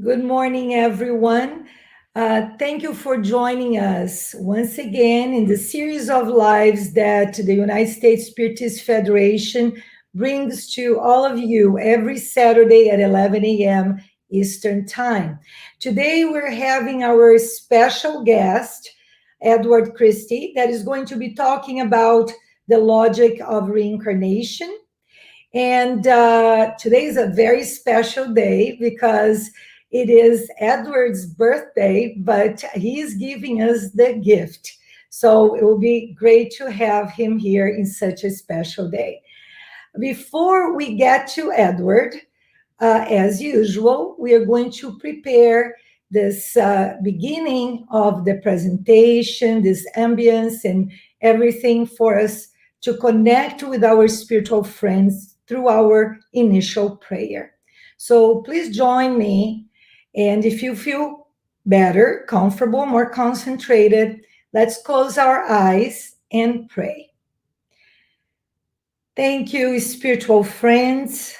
Good morning, everyone. Thank you for joining us once again in the series of lives that the United States Spiritist Federation brings to all of you every Saturday at 11 a.m. Eastern Time. Today, we're having our special guest, Edward Christie, that is going to be talking about the logic of reincarnation. And today is a very special day because it is Edward's birthday, but he's giving us the gift. So it will be great to have him here in such a special day. Before we get to Edward, as usual, we are going to prepare this beginning of the presentation, this ambience, and everything for us to connect with our spiritual friends through our initial prayer. So please join me. And if you feel better, comfortable, more concentrated, let's close our eyes and pray. Thank you, spiritual friends,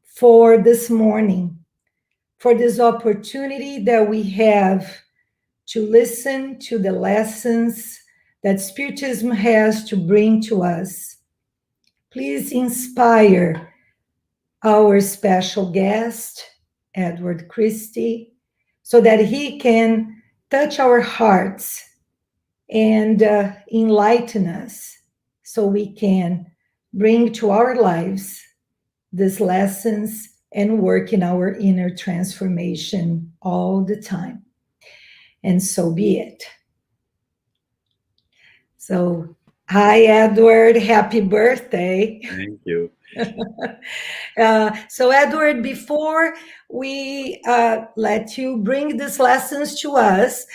for this morning, for this opportunity that we have to listen to the lessons that Spiritism has to bring to us. Please inspire our special guest, Edward Christie, so that he can touch our hearts and enlighten us so we can bring to our lives these lessons and work in our inner transformation all the time. And so be it. So, hi, Edward. Happy birthday. Thank you. So, Edward, before we let you bring these lessons to us,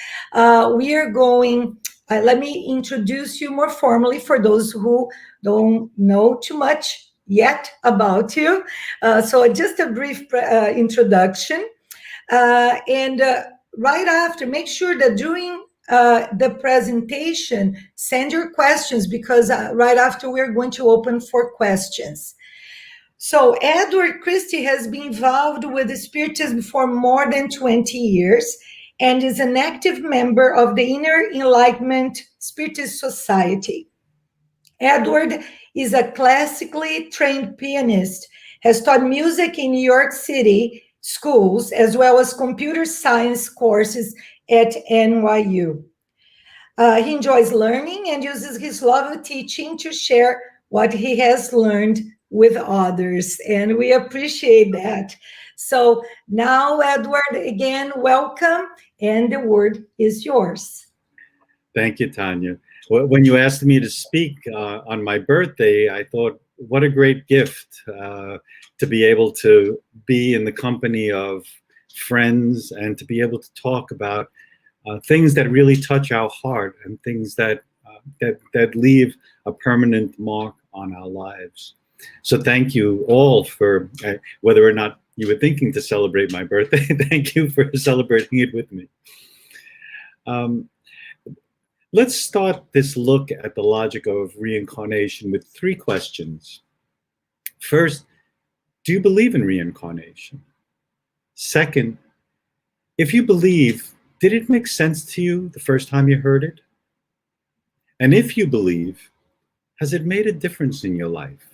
we are going, let me introduce you more formally for those who don't know too much yet about you. So, just a brief introduction. And right after, make sure that during the presentation, send your questions because right after we're going to open for questions. So Edward Christie has been involved with the Spiritism for more than 20 years and is an active member of the Inner Enlightenment Spiritist Society. Edward is a classically trained pianist, has taught music in New York City schools, as well as computer science courses at NYU. He enjoys learning and uses his love of teaching to share what he has learned with others, and we appreciate that. So now, Edward, again, welcome, and the word is yours. Thank you, Tanya. When you asked me to speak on my birthday, I thought, what a great gift to be able to be in the company of friends and to be able to talk about things that really touch our heart and things that leave a permanent mark on our lives. So thank you all for, whether or not you were thinking to celebrate my birthday, thank you for celebrating it with me. Let's start this look at the logic of reincarnation with 3 questions. First, do you believe in reincarnation? Second, if you believe, did it make sense to you the first time you heard it? And if you believe, has it made a difference in your life?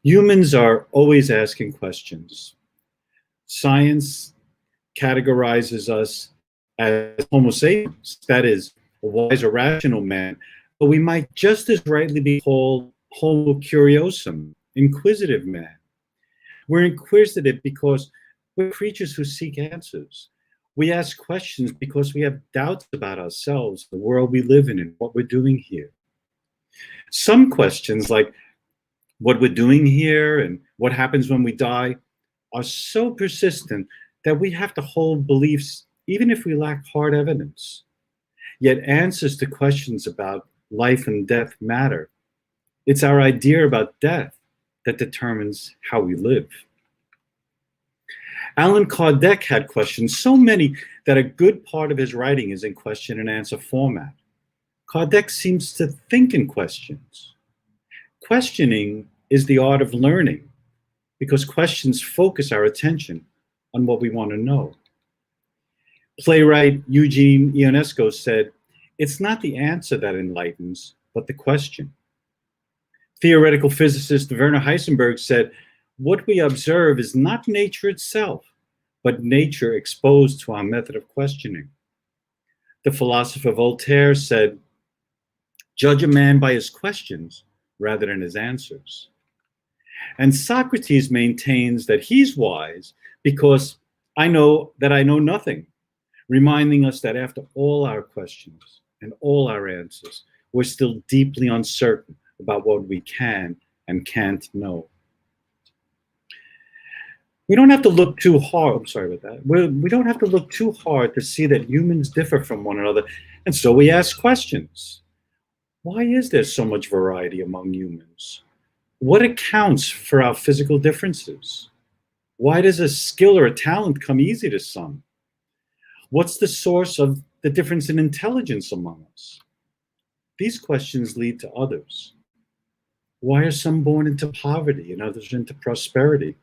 Humans are always asking questions. Science categorizes us as Homo sapiens, that is, a wise or rational man, but we might just as rightly be called Homo curiosum, inquisitive man. We're inquisitive because we're creatures who seek answers. We ask questions because we have doubts about ourselves, the world we live in, and what we're doing here. Some questions, like what we're doing here and what happens when we die, are so persistent that we have to hold beliefs even if we lack hard evidence. Yet answers to questions about life and death matter. It's our idea about death that determines how we live. Allan Kardec had questions, so many that a good part of his writing is in question and answer format. Kardec seems to think in questions. Questioning is the art of learning because questions focus our attention on what we want to know. Playwright Eugene Ionesco said, "It's not the answer that enlightens, but the question." Theoretical physicist Werner Heisenberg said, "What we observe is not nature itself, but nature exposed to our method of questioning." The philosopher Voltaire said, "Judge a man by his questions rather than his answers." And Socrates maintains that he's wise because I know that I know nothing, reminding us that after all our questions and all our answers, we're still deeply uncertain about what we can and can't know. We don't have to look too hard. I'm sorry about that. We don't have to look too hard to see that humans differ from one another. And so we ask questions. Why is there so much variety among humans? What accounts for our physical differences? Why does a skill or a talent come easy to some? What's the source of the difference in intelligence among us? These questions lead to others. Why are some born into poverty and others into prosperity?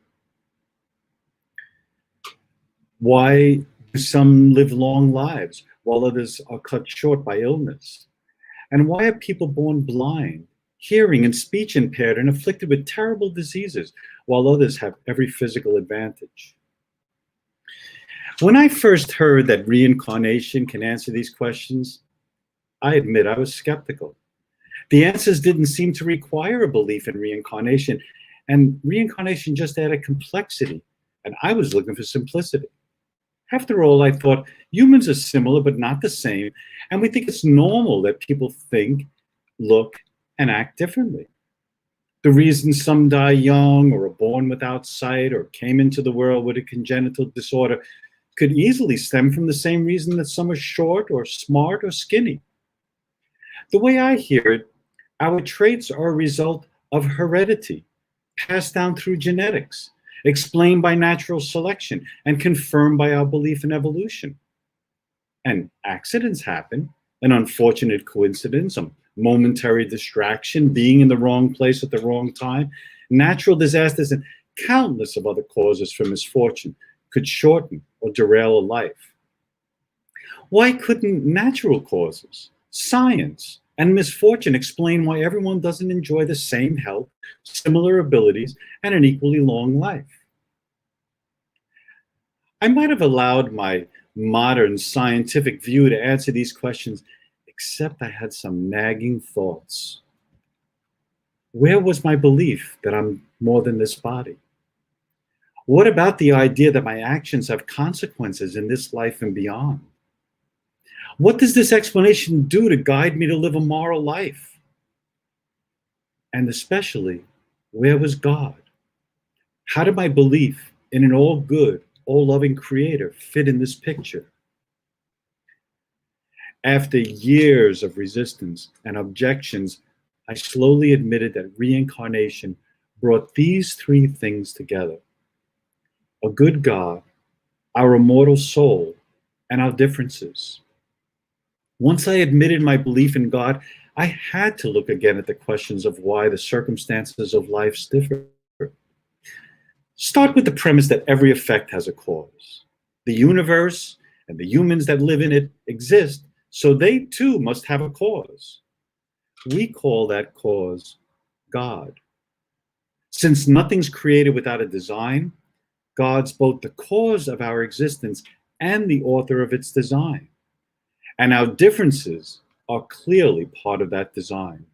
Why do some live long lives while others are cut short by illness? And why are people born blind, hearing and speech impaired, and afflicted with terrible diseases while others have every physical advantage? When I first heard that reincarnation can answer these questions, I admit I was skeptical. The answers didn't seem to require a belief in reincarnation, and reincarnation just added complexity, and I was looking for simplicity. After all, I thought humans are similar but not the same, and we think it's normal that people think, look, and act differently. The reason some die young or are born without sight or came into the world with a congenital disorder could easily stem from the same reason that some are short or smart or skinny. The way I hear it, our traits are a result of heredity, passed down through genetics, explained by natural selection, and confirmed by our belief in evolution. And accidents happen, an unfortunate coincidence, a momentary distraction, being in the wrong place at the wrong time, natural disasters, and countless of other causes for misfortune could shorten or derail a life. Why couldn't natural causes, science, and misfortune explain why everyone doesn't enjoy the same health, similar abilities, and an equally long life? I might have allowed my modern scientific view to answer these questions, except I had some nagging thoughts. Where was my belief that I'm more than this body? What about the idea that my actions have consequences in this life and beyond? What does this explanation do to guide me to live a moral life? And especially, where was God? How did my belief in an all-good, all-loving creator fit in this picture? After years of resistance and objections, I slowly admitted that reincarnation brought these three things together: a good God, our immortal soul, and our differences. Once I admitted my belief in God, I had to look again at the questions of why the circumstances of life differ. Start with the premise that every effect has a cause. The universe and the humans that live in it exist, so they too must have a cause. We call that cause God. Since nothing's created without a design, God's both the cause of our existence and the author of its design. And our differences are clearly part of that design.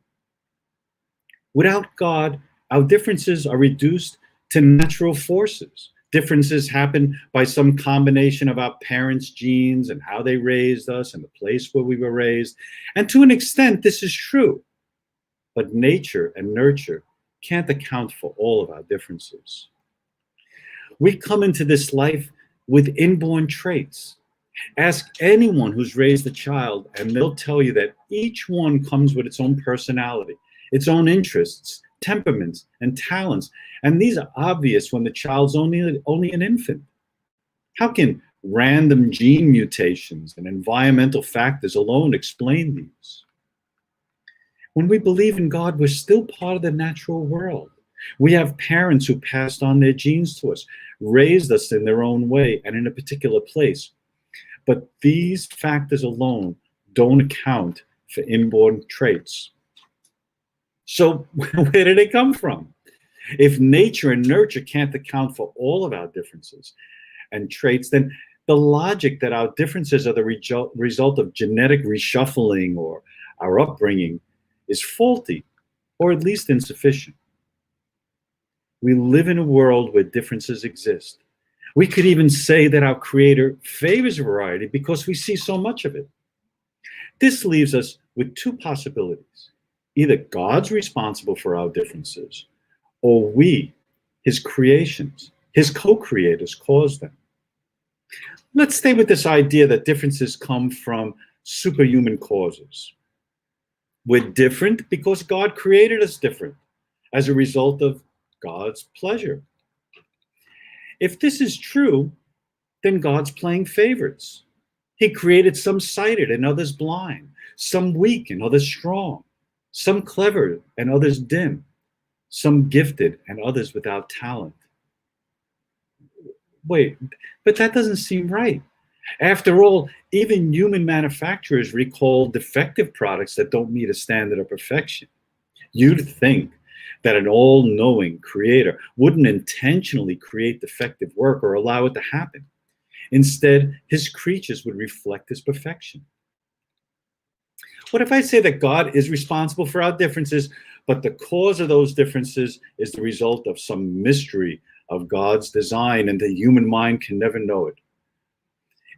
Without God, our differences are reduced to natural forces. Differences happen by some combination of our parents' genes and how they raised us and the place where we were raised. And to an extent, this is true. But nature and nurture can't account for all of our differences. We come into this life with inborn traits. Ask anyone who's raised a child, and they'll tell you that each one comes with its own personality, its own interests, temperaments, and talents. And these are obvious when the child's only an infant. How can random gene mutations and environmental factors alone explain these? When we believe in God, we're still part of the natural world. We have parents who passed on their genes to us, raised us in their own way and in a particular place. But these factors alone don't account for inborn traits. So where do they come from? If nature and nurture can't account for all of our differences and traits, then the logic that our differences are the result of genetic reshuffling or our upbringing is faulty, or at least insufficient. We live in a world where differences exist. We could even say that our Creator favors variety because we see so much of it. This leaves us with two possibilities. Either God's responsible for our differences, or we, his creations, his co-creators, caused them. Let's stay with this idea that differences come from superhuman causes. We're different because God created us different as a result of God's pleasure. If this is true, then God's playing favorites. He created some sighted and others blind, some weak and others strong, some clever and others dim, some gifted and others without talent. Wait, but that doesn't seem right. After all, even human manufacturers recall defective products that don't meet a standard of perfection. You'd think that an all-knowing creator wouldn't intentionally create defective work or allow it to happen. Instead, his creatures would reflect his perfection. What if I say that God is responsible for our differences, but the cause of those differences is the result of some mystery of God's design and the human mind can never know it?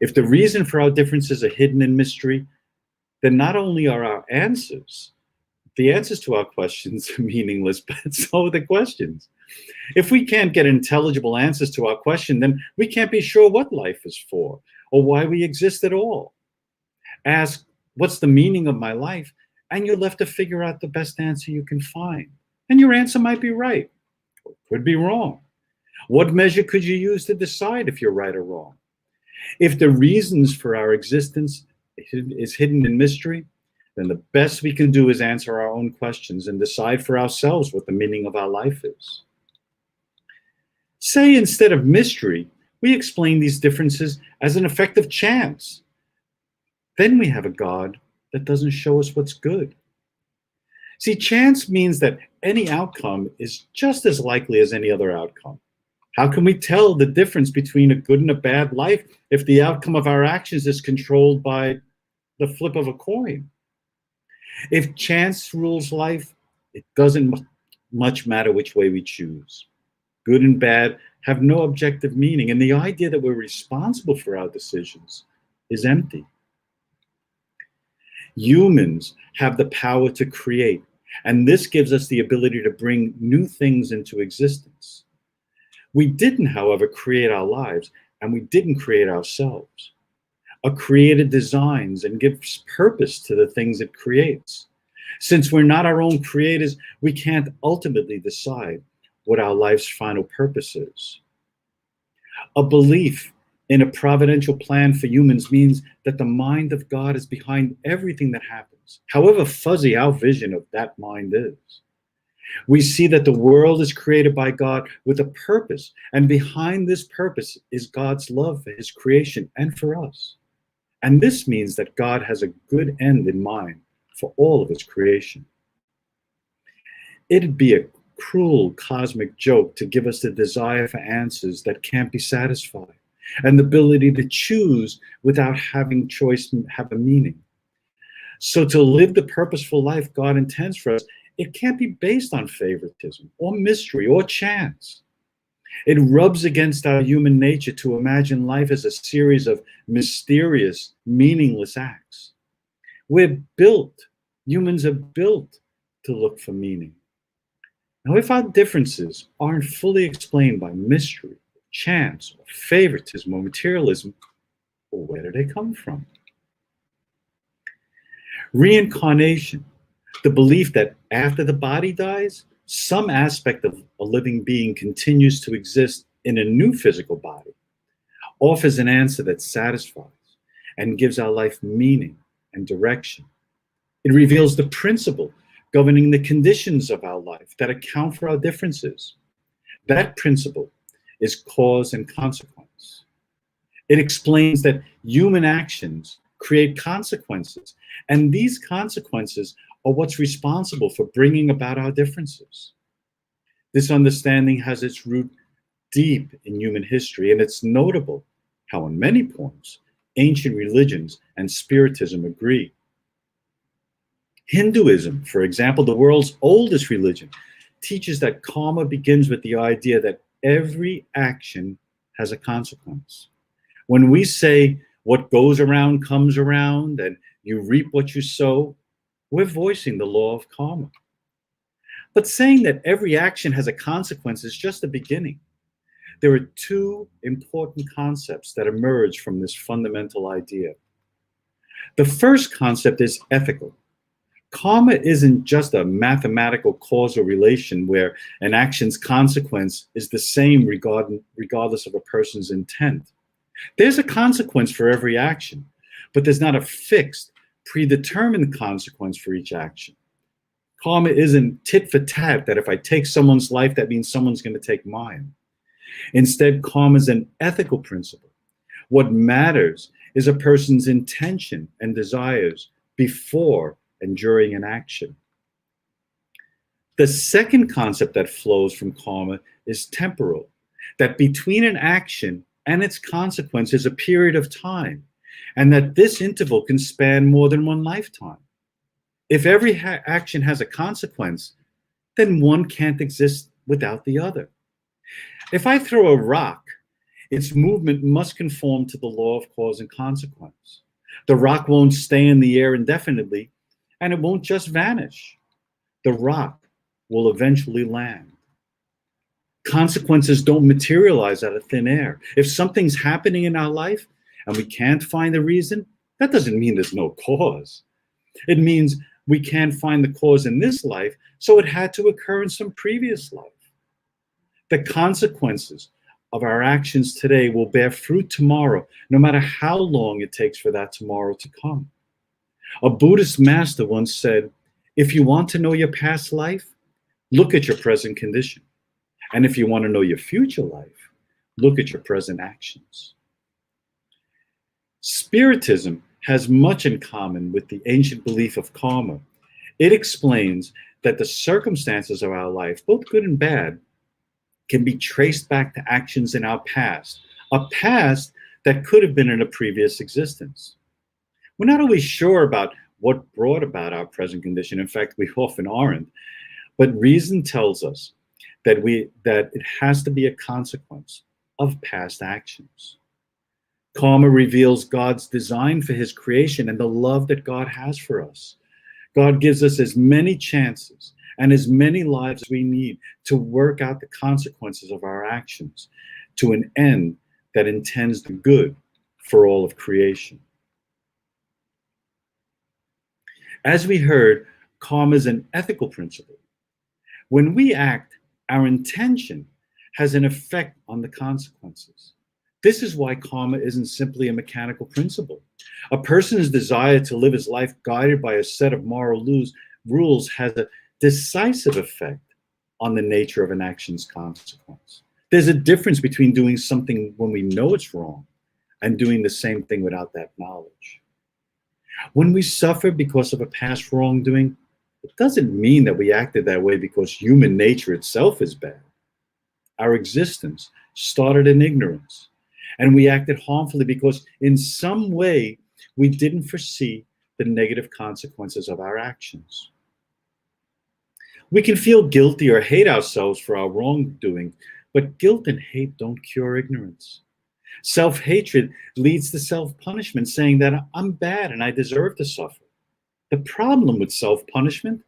If the reason for our differences are hidden in mystery, then not only are our answers, the answers to our questions are meaningless, but so are the questions. If we can't get intelligible answers to our question, then we can't be sure what life is for or why we exist at all. Ask, what's the meaning of my life? And you're left to figure out the best answer you can find. And your answer might be right, or could be wrong. What measure could you use to decide if you're right or wrong? If the reasons for our existence is hidden in mystery, then the best we can do is answer our own questions and decide for ourselves what the meaning of our life is. Say instead of mystery, we explain these differences as an effect of chance. Then we have a God that doesn't show us what's good. See, chance means that any outcome is just as likely as any other outcome. How can we tell the difference between a good and a bad life if the outcome of our actions is controlled by the flip of a coin? If chance rules life, it doesn't much matter which way we choose. Good and bad have no objective meaning, and the idea that we're responsible for our decisions is empty. Humans have the power to create, and this gives us the ability to bring new things into existence. We didn't, however, create our lives, and we didn't create ourselves. A creator designs and gives purpose to the things it creates. Since we're not our own creators, we can't ultimately decide what our life's final purpose is. A belief in a providential plan for humans means that the mind of God is behind everything that happens, however fuzzy our vision of that mind is. We see that the world is created by God with a purpose, and behind this purpose is God's love for his creation and for us. And this means that God has a good end in mind for all of his creation. It'd be a cruel cosmic joke to give us the desire for answers that can't be satisfied, and the ability to choose without having choice have a meaning. So to live the purposeful life God intends for us, it can't be based on favoritism or mystery or chance. It rubs against our human nature to imagine life as a series of mysterious, meaningless acts. Humans are built to look for meaning. Now, if our differences aren't fully explained by mystery, chance, or favoritism, or materialism, well, where do they come from? Reincarnation, the belief that after the body dies, some aspect of a living being continues to exist in a new physical body, offers an answer that satisfies and gives our life meaning and direction. It reveals the principle governing the conditions of our life that account for our differences. That principle is cause and consequence. It explains that human actions create consequences, and these consequences are what's responsible for bringing about our differences. This understanding has its root deep in human history, and it's notable how, on many points, ancient religions and Spiritism agree. Hinduism, for example, the world's oldest religion, teaches that karma begins with the idea that every action has a consequence. When we say what goes around comes around and you reap what you sow, we're voicing the law of karma. But saying that every action has a consequence is just the beginning. There are two important concepts that emerge from this fundamental idea. The first concept is ethical. Karma isn't just a mathematical causal relation where an action's consequence is the same regardless of a person's intent. There's a consequence for every action, but there's not a fixed, predetermined consequence for each action. Karma isn't tit for tat, that if I take someone's life, that means someone's going to take mine. Instead, karma is an ethical principle. What matters is a person's intention and desires before and during an action. The second concept that flows from karma is temporal, that between an action and its consequence is a period of time, and that this interval can span more than one lifetime. If every action has a consequence, then one can't exist without the other. If I throw a rock, its movement must conform to the law of cause and consequence. The rock won't stay in the air indefinitely, and it won't just vanish. The rock will eventually land. Consequences don't materialize out of thin air. If something's happening in our life and we can't find the reason, that doesn't mean there's no cause. It means we can't find the cause in this life, so it had to occur in some previous life. The consequences of our actions today will bear fruit tomorrow, no matter how long it takes for that tomorrow to come. A Buddhist master once said, if you want to know your past life, look at your present condition. And if you want to know your future life, look at your present actions. Spiritism has much in common with the ancient belief of karma. It explains that the circumstances of our life, both good and bad, can be traced back to actions in our past, a past that could have been in a previous existence. We're not always sure about what brought about our present condition. In fact, we often aren't. But reason tells us that it has to be a consequence of past actions. Karma reveals God's design for his creation and the love that God has for us. God gives us as many chances and as many lives as we need to work out the consequences of our actions to an end that intends the good for all of creation. As we heard, karma is an ethical principle. When we act, our intention has an effect on the consequences. This is why karma isn't simply a mechanical principle. A person's desire to live his life guided by a set of moral rules has a decisive effect on the nature of an action's consequence. There's a difference between doing something when we know it's wrong and doing the same thing without that knowledge. When we suffer because of a past wrongdoing, it doesn't mean that we acted that way because human nature itself is bad. Our existence started in ignorance, and we acted harmfully because in some way we didn't foresee the negative consequences of our actions. We can feel guilty or hate ourselves for our wrongdoing, but guilt and hate don't cure ignorance. Self-hatred leads to self-punishment, saying that I'm bad and I deserve to suffer. The problem with self-punishment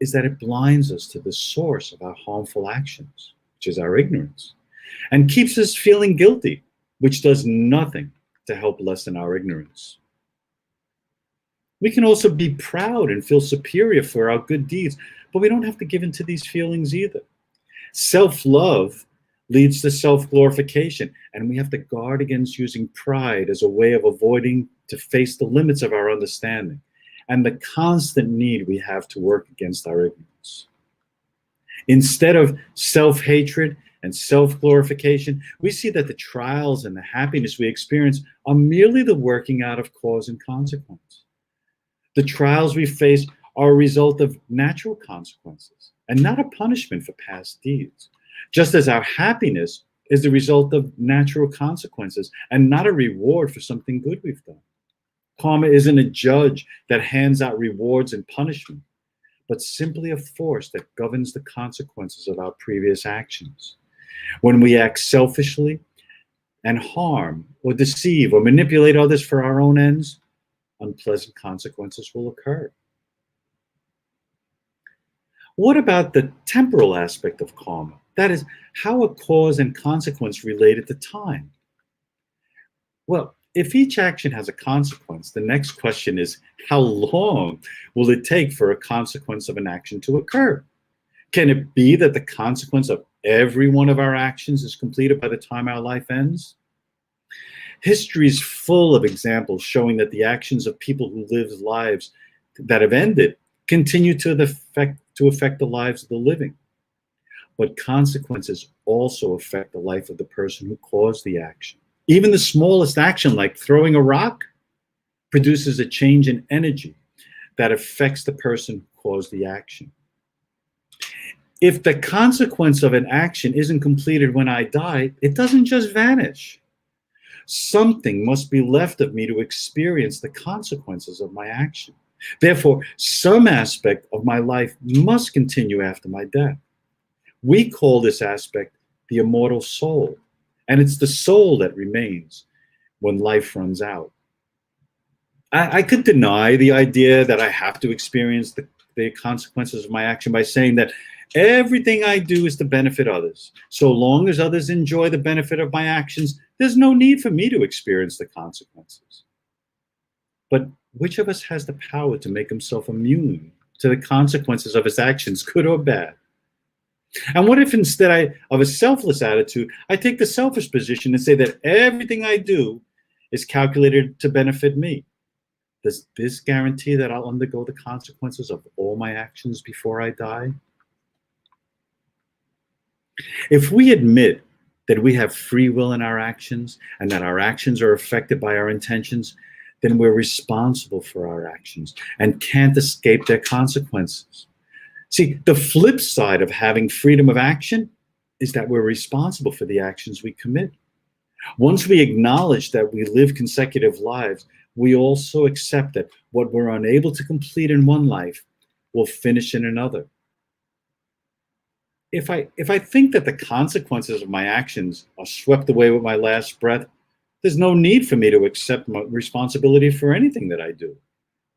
is that it blinds us to the source of our harmful actions, which is our ignorance, and keeps us feeling guilty, which does nothing to help lessen our ignorance. We can also be proud and feel superior for our good deeds, but we don't have to give in to these feelings either. Self-love leads to self-glorification, and we have to guard against using pride as a way of avoiding to face the limits of our understanding and the constant need we have to work against our ignorance. Instead of self-hatred and self-glorification, we see that the trials and the happiness we experience are merely the working out of cause and consequence. The trials we face are a result of natural consequences and not a punishment for past deeds, just as our happiness is the result of natural consequences and not a reward for something good we've done. Karma isn't a judge that hands out rewards and punishment, but simply a force that governs the consequences of our previous actions. When we act selfishly and harm or deceive or manipulate others for our own ends, unpleasant consequences will occur. What about the temporal aspect of karma? That is, how are cause and consequence related to time? Well, if each action has a consequence, the next question is, how long will it take for a consequence of an action to occur? Can it be that the consequence of every one of our actions is completed by the time our life ends? History is full of examples showing that the actions of people who lived lives that have ended continue to affect the lives of the living. But consequences also affect the life of the person who caused the action. Even the smallest action, like throwing a rock, produces a change in energy that affects the person who caused the action. If the consequence of an action isn't completed when I die, it doesn't just vanish. Something must be left of me to experience the consequences of my action. Therefore, some aspect of my life must continue after my death. We call this aspect the immortal soul, and it's the soul that remains when life runs out. I could deny the idea that I have to experience the consequences of my action by saying that everything I do is to benefit others. So long as others enjoy the benefit of my actions, there's no need for me to experience the consequences. But which of us has the power to make himself immune to the consequences of his actions, good or bad? And what if instead of a selfless attitude, I take the selfish position and say that everything I do is calculated to benefit me? Does this guarantee that I'll undergo the consequences of all my actions before I die? If we admit that we have free will in our actions and that our actions are affected by our intentions, then we're responsible for our actions and can't escape their consequences. See, the flip side of having freedom of action is that we're responsible for the actions we commit. Once we acknowledge that we live consecutive lives, we also accept that what we're unable to complete in one life will finish in another. If I think that the consequences of my actions are swept away with my last breath, there's no need for me to accept my responsibility for anything that I do.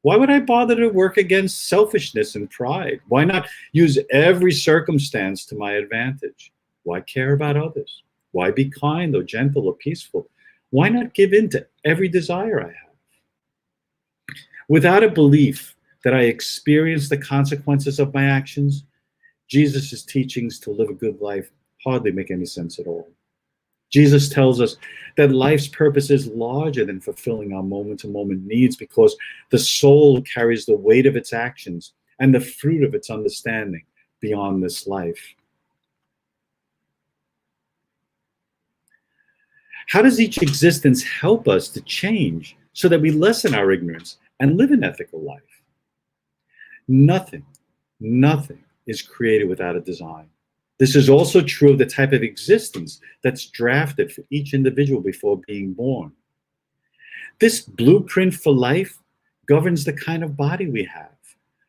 Why would I bother to work against selfishness and pride? Why not use every circumstance to my advantage? Why care about others? Why be kind or gentle or peaceful? Why not give in to every desire I have? Without a belief that I experience the consequences of my actions, Jesus' teachings to live a good life hardly make any sense at all. Jesus tells us that life's purpose is larger than fulfilling our moment-to-moment needs because the soul carries the weight of its actions and the fruit of its understanding beyond this life. How does each existence help us to change so that we lessen our ignorance and live an ethical life? Nothing is created without a design. This is also true of the type of existence that's drafted for each individual before being born. This blueprint for life governs the kind of body we have,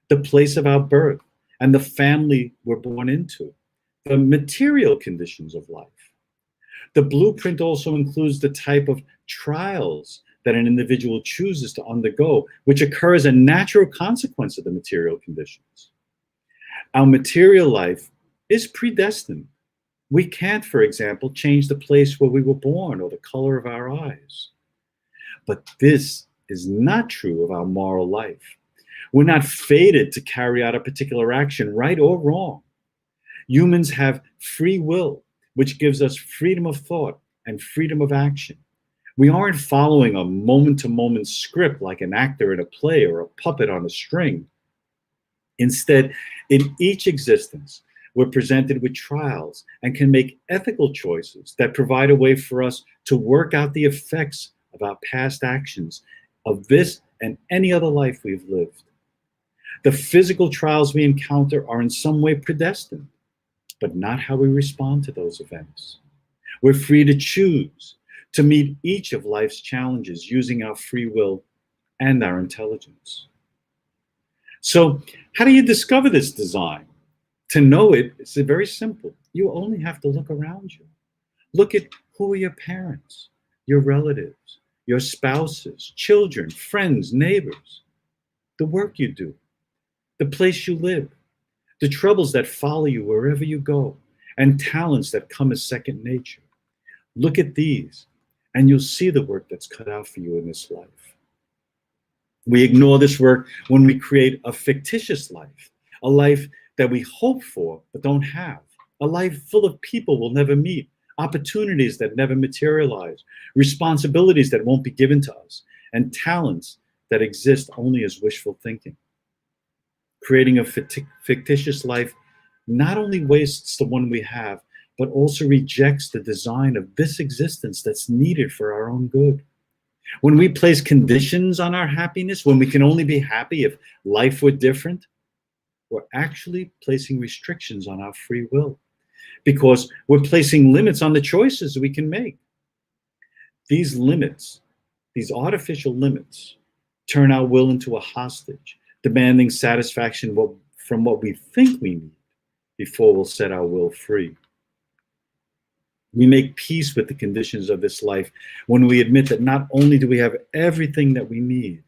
the place of our birth, and the family we're born into, the material conditions of life. The blueprint also includes the type of trials that an individual chooses to undergo, which occur as a natural consequence of the material conditions. Our material life is predestined. We can't, for example, change the place where we were born or the color of our eyes. But this is not true of our moral life. We're not fated to carry out a particular action, right or wrong. Humans have free will, which gives us freedom of thought and freedom of action. We aren't following a moment-to-moment script like an actor in a play or a puppet on a string. Instead, in each existence, we're presented with trials and can make ethical choices that provide a way for us to work out the effects of our past actions of this and any other life we've lived. The physical trials we encounter are in some way predestined, but not how we respond to those events. We're free to choose to meet each of life's challenges using our free will and our intelligence. So, how do you discover this design? To know it, it's very simple. You only have to look around you. Look at who are your parents, your relatives, your spouses, children, friends, neighbors, the work you do, the place you live, the troubles that follow you wherever you go, and talents that come as second nature. Look at these, and you'll see the work that's cut out for you in this life. We ignore this work when we create a fictitious life, a life that we hope for but don't have, a life full of people we'll never meet, opportunities that never materialize, responsibilities that won't be given to us, and talents that exist only as wishful thinking. Creating a fictitious life not only wastes the one we have, but also rejects the design of this existence that's needed for our own good. When we place conditions on our happiness, when we can only be happy if life were different, we're actually placing restrictions on our free will because we're placing limits on the choices we can make. These limits, these artificial limits, turn our will into a hostage, demanding satisfaction from what we think we need before we'll set our will free. We make peace with the conditions of this life when we admit that not only do we have everything that we need,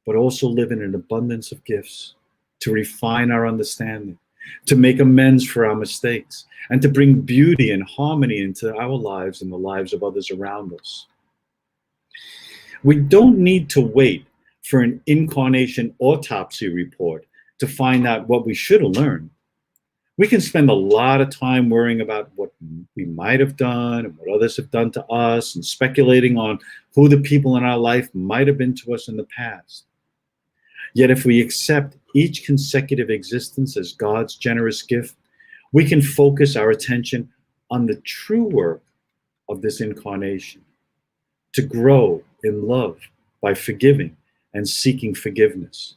but also live in an abundance of gifts to refine our understanding, to make amends for our mistakes, and to bring beauty and harmony into our lives and the lives of others around us. We don't need to wait for an incarnation autopsy report to find out what we should have learned. We can spend a lot of time worrying about what we might have done and what others have done to us and speculating on who the people in our life might have been to us in the past. Yet if we accept each consecutive existence as God's generous gift, we can focus our attention on the true work of this incarnation, to grow in love by forgiving and seeking forgiveness.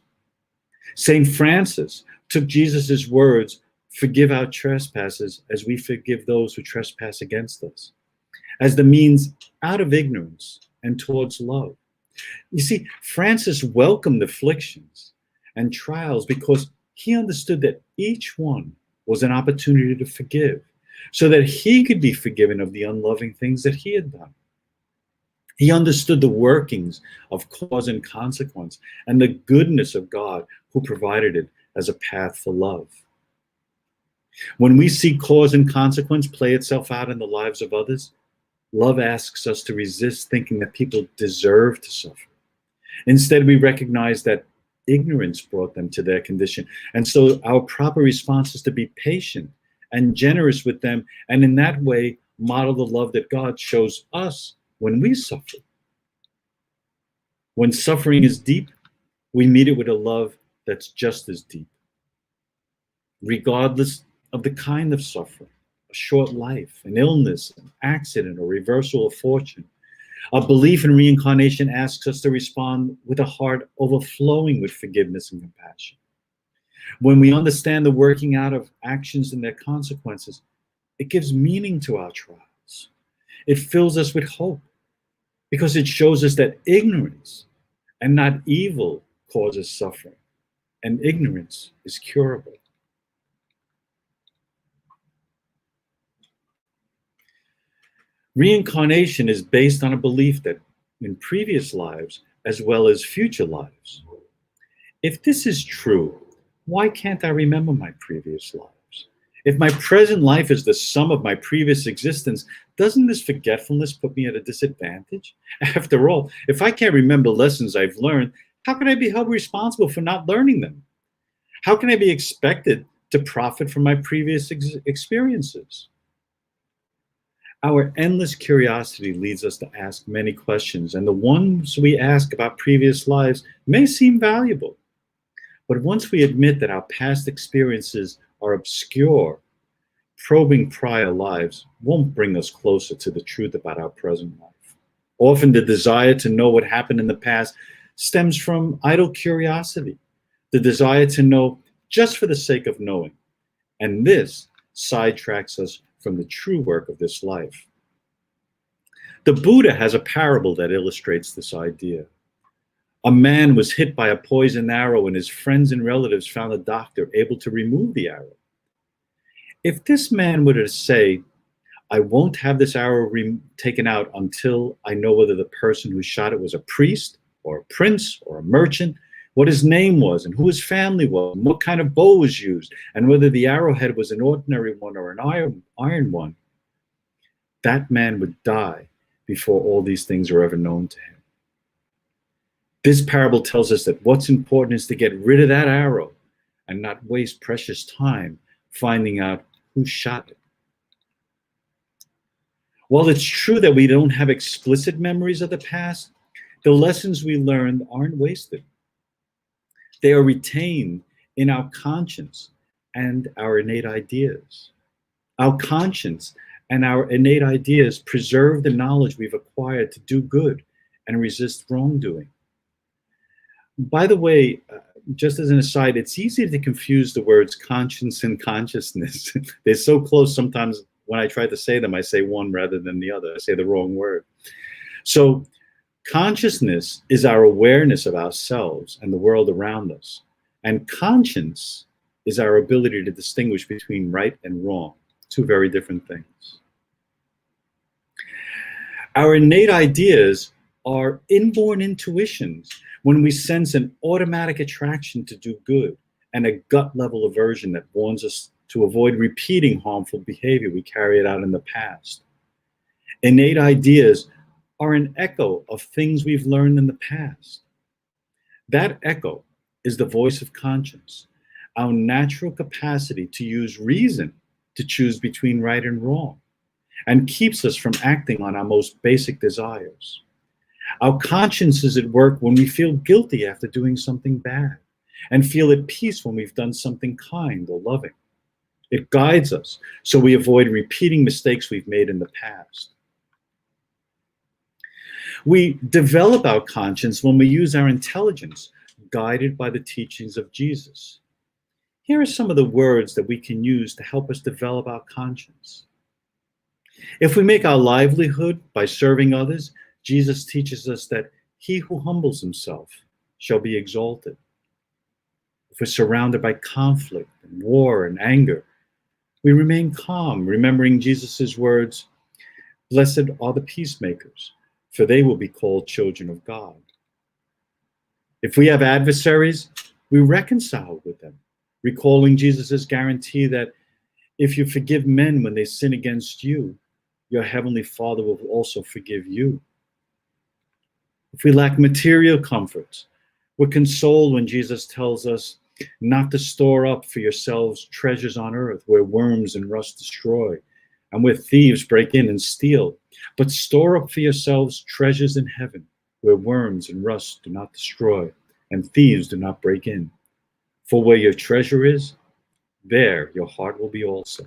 St. Francis took Jesus' words, "Forgive our trespasses as we forgive those who trespass against us," as the means out of ignorance and towards love. You see, Francis welcomed afflictions and trials because he understood that each one was an opportunity to forgive, so that he could be forgiven of the unloving things that he had done. He understood the workings of cause and consequence and the goodness of God who provided it as a path for love. When we see cause and consequence play itself out in the lives of others, love asks us to resist thinking that people deserve to suffer. Instead, we recognize that ignorance brought them to their condition. And so our proper response is to be patient and generous with them, and in that way, model the love that God shows us when we suffer. When suffering is deep, we meet it with a love that's just as deep. Regardless of the kind of suffering, a short life, an illness, an accident, or reversal of fortune, a belief in reincarnation asks us to respond with a heart overflowing with forgiveness and compassion. When we understand the working out of actions and their consequences, it gives meaning to our trials. It fills us with hope because it shows us that ignorance and not evil causes suffering, and ignorance is curable. Reincarnation is based on a belief that in previous lives, as well as future lives. If this is true, why can't I remember my previous lives? If my present life is the sum of my previous existence, doesn't this forgetfulness put me at a disadvantage? After all, if I can't remember lessons I've learned, how can I be held responsible for not learning them? How can I be expected to profit from my previous experiences? Our endless curiosity leads us to ask many questions, and the ones we ask about previous lives may seem valuable. But once we admit that our past experiences are obscure, probing prior lives won't bring us closer to the truth about our present life. Often the desire to know what happened in the past stems from idle curiosity, the desire to know just for the sake of knowing. And this sidetracks us from the true work of this life. The Buddha has a parable that illustrates this idea. A man was hit by a poisoned arrow, and his friends and relatives found a doctor able to remove the arrow. If this man were to say, I won't have this arrow taken out until I know whether the person who shot it was a priest or a prince or a merchant, what his name was and who his family was, and what kind of bow was used, and whether the arrowhead was an ordinary one or an iron one, that man would die before all these things are ever known to him. This parable tells us that what's important is to get rid of that arrow and not waste precious time finding out who shot it. While it's true that we don't have explicit memories of the past, the lessons we learned aren't wasted. They are retained in our conscience and our innate ideas. Our conscience and our innate ideas preserve the knowledge we've acquired to do good and resist wrongdoing. By the way, just as an aside, it's easy to confuse the words conscience and consciousness. They're so close sometimes when I try to say them, I say one rather than the other. I say the wrong word. So consciousness is our awareness of ourselves and the world around us. And conscience is our ability to distinguish between right and wrong, two very different things. Our innate ideas are inborn intuitions when we sense an automatic attraction to do good and a gut-level aversion that warns us to avoid repeating harmful behavior we carried out in the past. Innate ideas are an echo of things we've learned in the past. That echo is the voice of conscience, our natural capacity to use reason to choose between right and wrong, and keeps us from acting on our most basic desires. Our conscience is at work when we feel guilty after doing something bad, and feel at peace when we've done something kind or loving. It guides us so we avoid repeating mistakes we've made in the past. We develop our conscience when we use our intelligence, guided by the teachings of Jesus. Here are some of the words that we can use to help us develop our conscience. If we make our livelihood by serving others, Jesus teaches us that he who humbles himself shall be exalted. If we're surrounded by conflict and war and anger, we remain calm, remembering Jesus' words, "Blessed are the peacemakers, for they will be called children of God." If we have adversaries, we reconcile with them, recalling Jesus' guarantee that if you forgive men when they sin against you, your heavenly Father will also forgive you. If we lack material comforts, we're consoled when Jesus tells us not to store up for yourselves treasures on earth where worms and rust destroy and where thieves break in and steal, but store up for yourselves treasures in heaven where worms and rust do not destroy and thieves do not break in. For where your treasure is, there your heart will be also.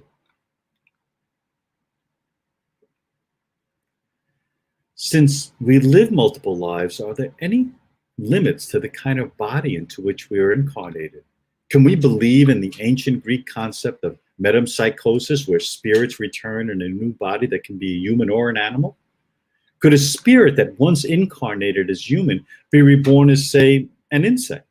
Since we live multiple lives, are there any limits to the kind of body into which we are incarnated? Can we believe in the ancient Greek concept of metempsychosis, where spirits return in a new body that can be a human or an animal? Could a spirit that once incarnated as human be reborn as, say, an insect?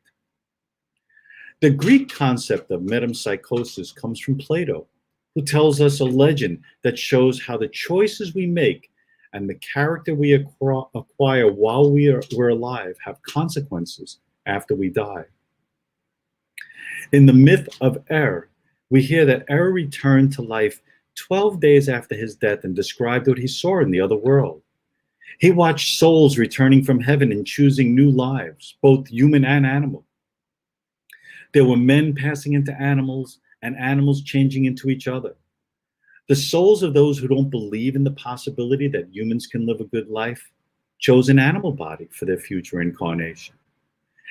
The Greek concept of metempsychosis comes from Plato, who tells us a legend that shows how the choices we make and the character we acquire while we're alive have consequences after we die. In the myth of Er, we hear that Er returned to life 12 days after his death and described what he saw in the other world. He watched souls returning from heaven and choosing new lives, both human and animal. There were men passing into animals and animals changing into each other. The souls of those who don't believe in the possibility that humans can live a good life chose an animal body for their future incarnation.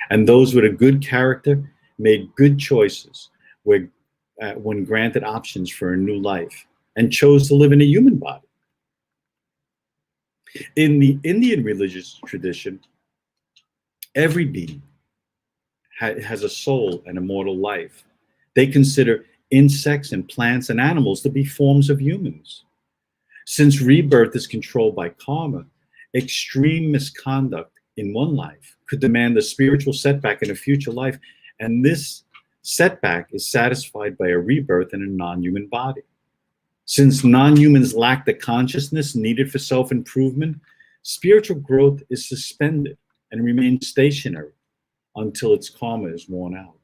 And those with a good character made good choices when granted options for a new life and chose to live in a human body. In the Indian religious tradition, every being has a soul and immortal life. They consider insects and plants and animals to be forms of humans. Since rebirth is controlled by karma, extreme misconduct in one life could demand a spiritual setback in a future life, and this setback is satisfied by a rebirth in a non-human body. Since non-humans lack the consciousness needed for self-improvement, spiritual growth is suspended and remains stationary until its karma is worn out.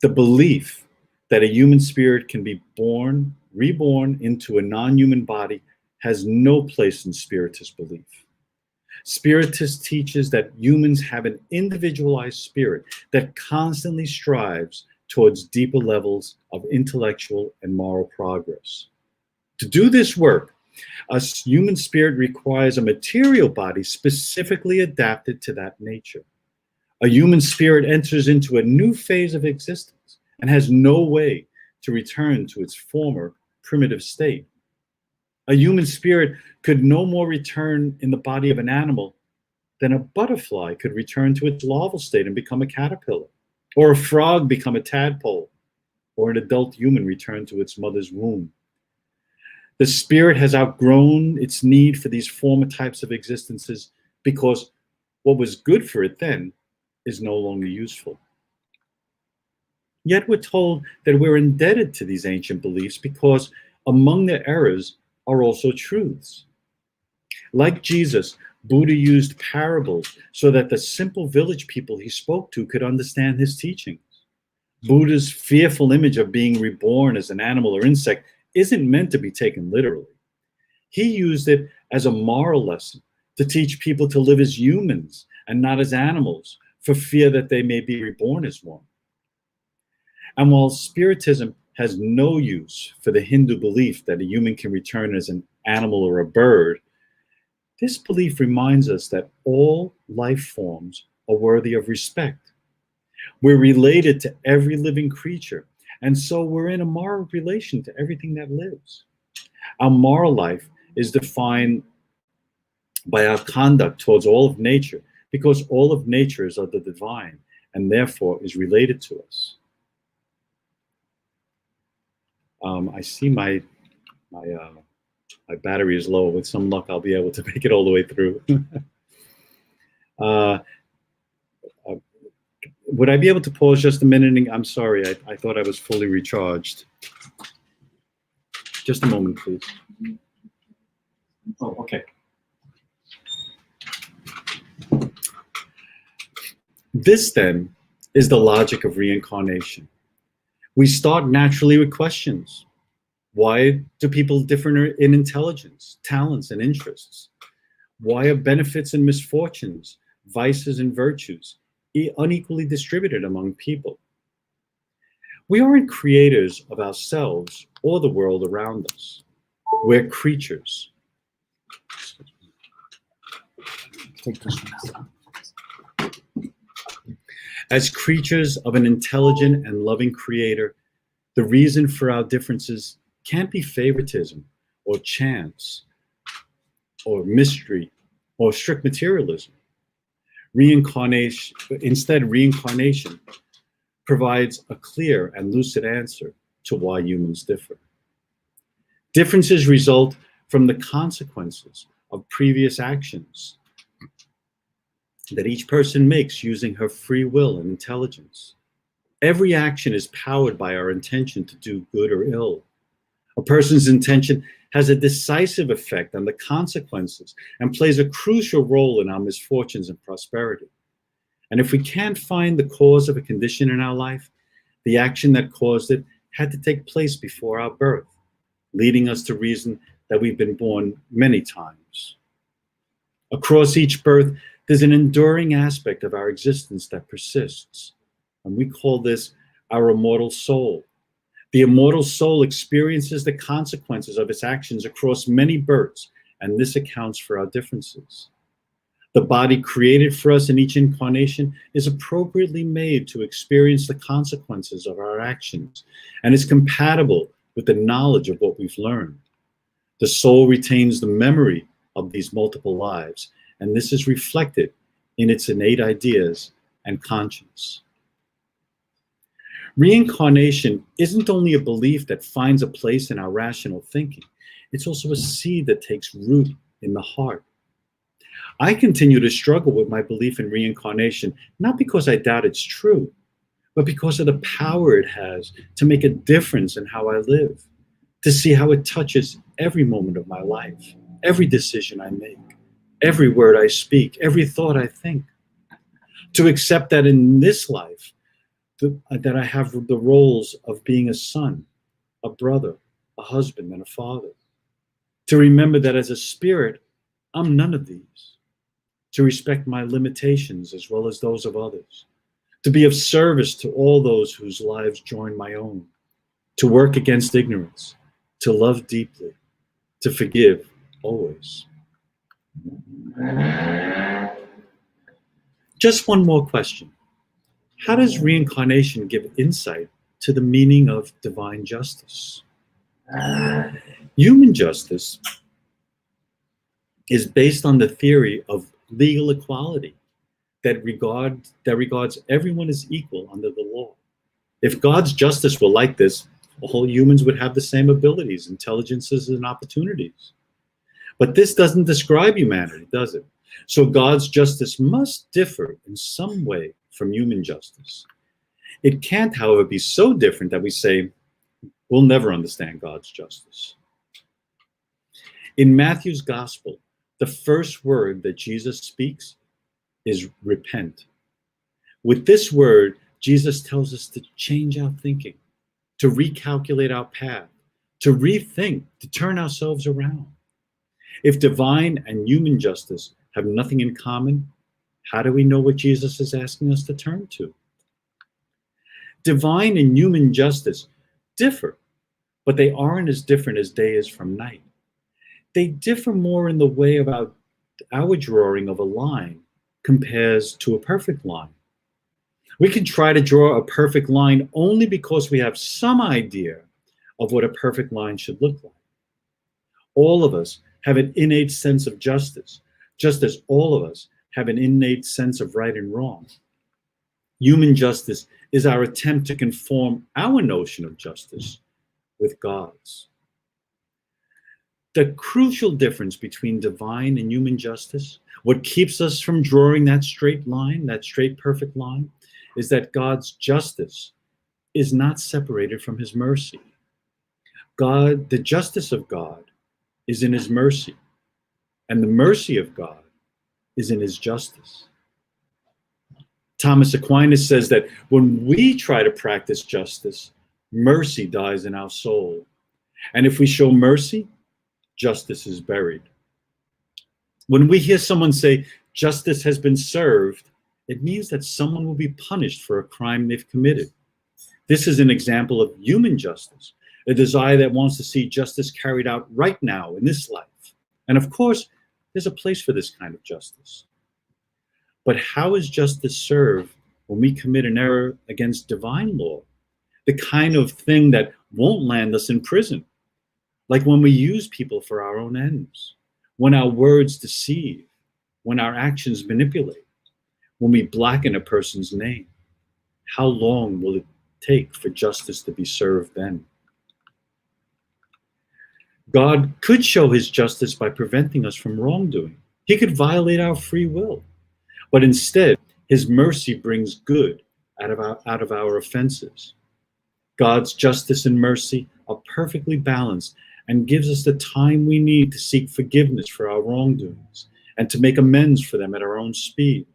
The belief that a human spirit can be reborn into a non-human body has no place in Spiritist belief. Spiritist teaches that humans have an individualized spirit that constantly strives towards deeper levels of intellectual and moral progress. To do this work, a human spirit requires a material body specifically adapted to that nature. A human spirit enters into a new phase of existence and has no way to return to its former primitive state. A human spirit could no more return in the body of an animal than a butterfly could return to its larval state and become a caterpillar, or a frog become a tadpole, or an adult human return to its mother's womb. The spirit has outgrown its need for these former types of existences because what was good for it then is no longer useful. Yet we're told that we're indebted to these ancient beliefs because among their errors are also truths. Like Jesus, Buddha used parables so that the simple village people he spoke to could understand his teachings. Buddha's fearful image of being reborn as an animal or insect isn't meant to be taken literally. He used it as a moral lesson to teach people to live as humans and not as animals, for fear that they may be reborn as one. And while Spiritism has no use for the Hindu belief that a human can return as an animal or a bird, this belief reminds us that all life forms are worthy of respect. We're related to every living creature, and so we're in a moral relation to everything that lives. Our moral life is defined by our conduct towards all of nature, because all of nature is of the divine and therefore is related to us. I see my battery is low. With some luck, I'll be able to make it all the way through. Would I be able to pause just a minute? I'm sorry, I thought I was fully recharged. Just a moment, please. Oh, okay. This, then, is the logic of reincarnation. We start naturally with questions. Why do people differ in intelligence, talents, and interests? Why are benefits and misfortunes, vices and virtues unequally distributed among people? We aren't creators of ourselves or the world around us. We're creatures. Take this one. As creatures of an intelligent and loving creator, the reason for our differences can't be favoritism or chance or mystery or strict materialism. Instead, reincarnation provides a clear and lucid answer to why humans differ. Differences result from the consequences of previous actions that each person makes using her free will and intelligence. Every action is powered by our intention to do good or ill. A person's intention has a decisive effect on the consequences and plays a crucial role in our misfortunes and prosperity. And if we can't find the cause of a condition in our life, the action that caused it had to take place before our birth, leading us to reason that we've been born many times. Across each birth, there's an enduring aspect of our existence that persists, and we call this our immortal soul. The immortal soul experiences the consequences of its actions across many births, and this accounts for our differences. The body created for us in each incarnation is appropriately made to experience the consequences of our actions and is compatible with the knowledge of what we've learned. The soul retains the memory of these multiple lives, and this is reflected in its innate ideas and conscience. Reincarnation isn't only a belief that finds a place in our rational thinking, it's also a seed that takes root in the heart. I continue to struggle with my belief in reincarnation, not because I doubt it's true, but because of the power it has to make a difference in how I live, to see how it touches every moment of my life, every decision I make, every word I speak, every thought I think. To accept that in this life, that I have the roles of being a son, a brother, a husband, and a father. To remember that as a spirit, I'm none of these. To respect my limitations as well as those of others. To be of service to all those whose lives join my own. To work against ignorance. To love deeply. To forgive always. Just one more question. How does reincarnation give insight to the meaning of divine justice? Human justice is based on the theory of legal equality that regards everyone as equal under the law. If God's justice were like this, all humans would have the same abilities, intelligences, and opportunities. But this doesn't describe humanity, does it? So God's justice must differ in some way from human justice. It can't, however, be so different that we say, we'll never understand God's justice. In Matthew's gospel, the first word that Jesus speaks is repent. With this word, Jesus tells us to change our thinking, to recalculate our path, to rethink, to turn ourselves around. If divine and human justice have nothing in common, how do we know what Jesus is asking us to turn to? Divine and human justice differ, but they aren't as different as day is from night. They differ more in the way of our drawing of a line compares to a perfect line. We can try to draw a perfect line only because we have some idea of what a perfect line should look like. All of us have an innate sense of justice, just as all of us have an innate sense of right and wrong. Human justice is our attempt to conform our notion of justice with God's. The crucial difference between divine and human justice, what keeps us from drawing that straight line, that straight perfect line, is that God's justice is not separated from his mercy. The justice of God is in his mercy, and the mercy of God is in his justice. Thomas Aquinas says that when we try to practice justice, mercy dies in our soul. And if we show mercy, justice is buried. When we hear someone say, justice has been served, it means that someone will be punished for a crime they've committed. This is an example of human justice, a desire that wants to see justice carried out right now in this life. And of course, there's a place for this kind of justice. But how is justice served when we commit an error against divine law? The kind of thing that won't land us in prison. Like when we use people for our own ends, when our words deceive, when our actions manipulate, when we blacken a person's name. How long will it take for justice to be served then? God could show his justice by preventing us from wrongdoing. He could violate our free will. But instead, his mercy brings good out of our offenses. God's justice and mercy are perfectly balanced and gives us the time we need to seek forgiveness for our wrongdoings and to make amends for them at our own speed.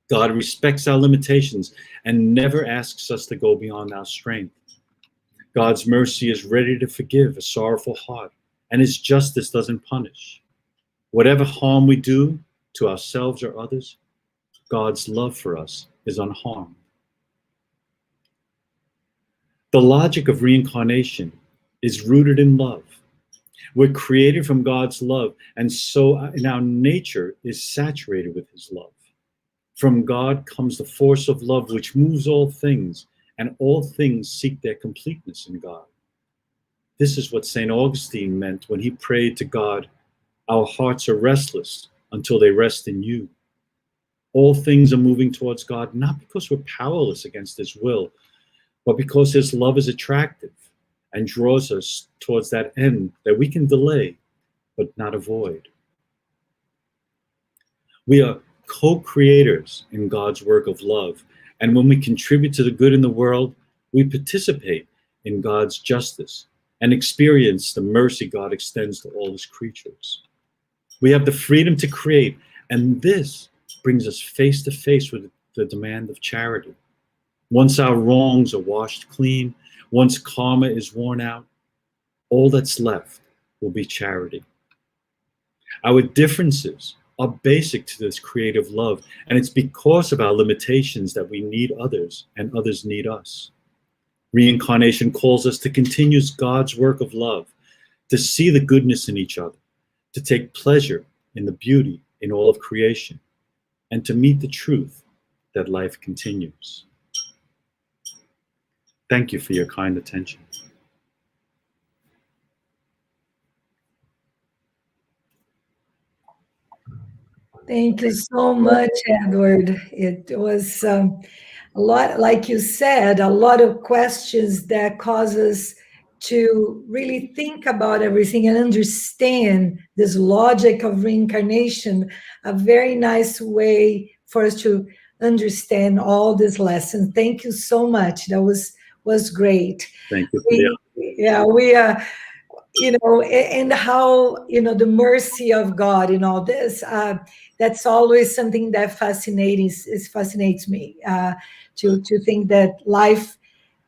God respects our limitations and never asks us to go beyond our strength. God's mercy is ready to forgive a sorrowful heart, and his justice doesn't punish. Whatever harm we do to ourselves or others, God's love for us is unharmed. The logic of reincarnation is rooted in love. We're created from God's love, and so our nature is saturated with his love. From God comes the force of love which moves all things, and all things seek their completeness in God. This is what St. Augustine meant when he prayed to God, "Our hearts are restless until they rest in you." All things are moving towards God, not because we're powerless against his will, but because his love is attractive and draws us towards that end that we can delay, but not avoid. We are co-creators in God's work of love, and when we contribute to the good in the world, we participate in God's justice and experience the mercy God extends to all his creatures. We have the freedom to create, and this brings us face to face with the demand of charity. Once our wrongs are washed clean, once karma is worn out, all that's left will be charity. Our differences are basic to this creative love, and it's because of our limitations that we need others and others need us. Reincarnation calls us to continue God's work of love, to see the goodness in each other, to take pleasure in the beauty in all of creation, and to meet the truth that life continues. Thank you for your kind attention. Thank you so much, Edward. It was a lot, like you said, a lot of questions that cause us to really think about everything and understand this logic of reincarnation, a very nice way for us to understand all these lessons. Thank you so much. That was great. Thank you for the We and how the mercy of God in all this, that's always something that fascinates me, to think that life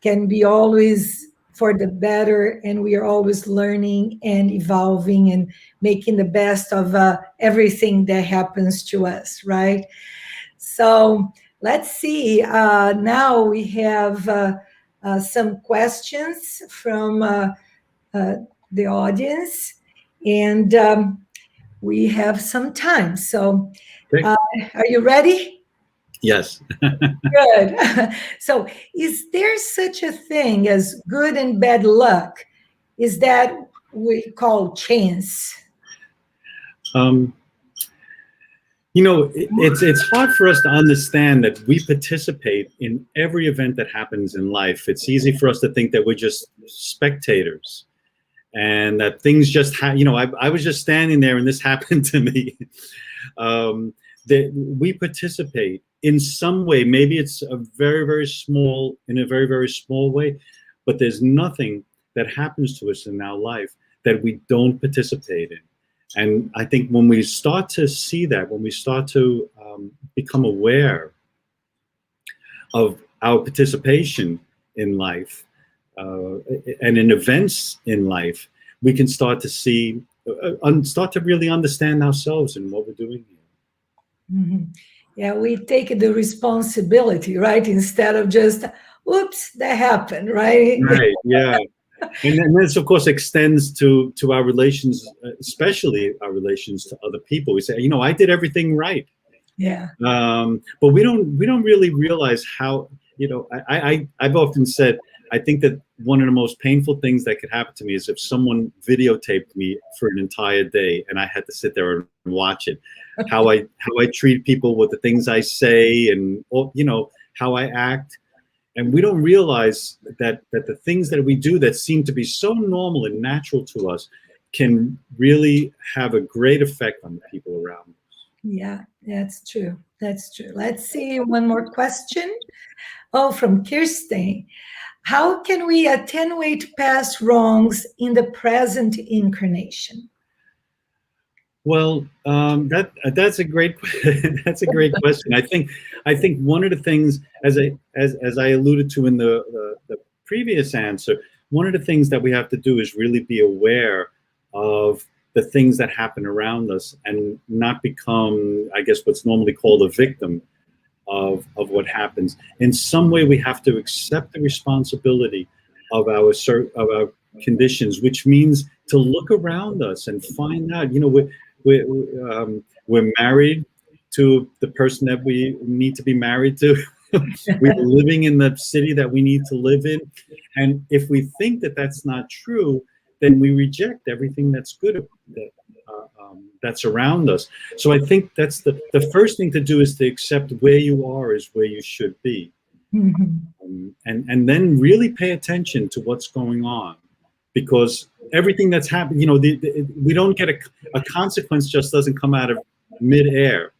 can be always for the better, and we are always learning and evolving and making the best of everything that happens to us, right? So let's see, now we have some questions from the audience, and we have some time. So, are you ready? Yes. Good. So, is there such a thing as good and bad luck? Is that we call chance? It's hard for us to understand that we participate in every event that happens in life. It's easy for us to think that we're just spectators, and that things just I was just standing there and this happened to me. That we participate in some way. Maybe it's a very, very small way, but there's nothing that happens to us in our life that we don't participate in. And I think when we start to see that, when we start to become aware of our participation in life, and in events in life, we can start to see, start to really understand ourselves and what we're doing here. Mm-hmm. Yeah, we take the responsibility, right? Instead of just, oops, that happened, right? Right, yeah. And this, of course, extends to our relations, especially our relations to other people. We say, I did everything right. Yeah. But we don't really realize how, I've often said, I think that one of the most painful things that could happen to me is if someone videotaped me for an entire day and I had to sit there and watch it, how I treat people, with the things I say, and how I act. And we don't realize that the things that we do that seem to be so normal and natural to us can really have a great effect on the people around us. Yeah, that's true. That's true. Let's see one more question. Oh, from Christie. How can we attenuate past wrongs in the present incarnation? Well, that's a great question. I think one of the things, as I alluded to in the previous answer, one of the things that we have to do is really be aware of the things that happen around us and not become, I guess, what's normally called a victim of what happens. In some way, we have to accept the responsibility of our conditions, which means to look around us and find out. We're married to the person that we need to be married to. We're living in the city that we need to live in, and if we think that that's not true, then we reject everything that's good that's around us. So I think that's the first thing to do, is to accept where you are is where you should be. And then really pay attention to what's going on, because everything that's happened, we don't get a consequence just doesn't come out of midair.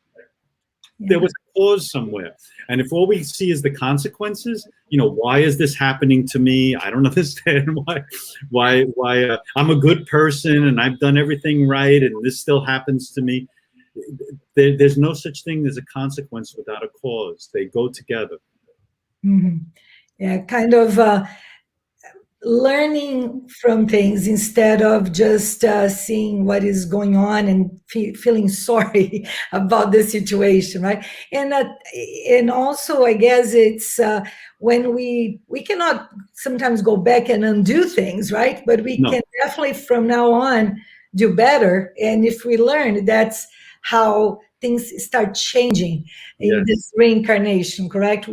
There was a cause somewhere, and if all we see is the consequences, why is this happening to me? I don't understand why I'm a good person and I've done everything right and this still happens to me. There's no such thing as a consequence without a cause. They go together. Yeah, kind of learning from things instead of just seeing what is going on and feeling sorry about the situation, right? And also, I guess it's when we cannot sometimes go back and undo things, right? But we can definitely from now on do better. And if we learn, that's how things start changing in this reincarnation, correct?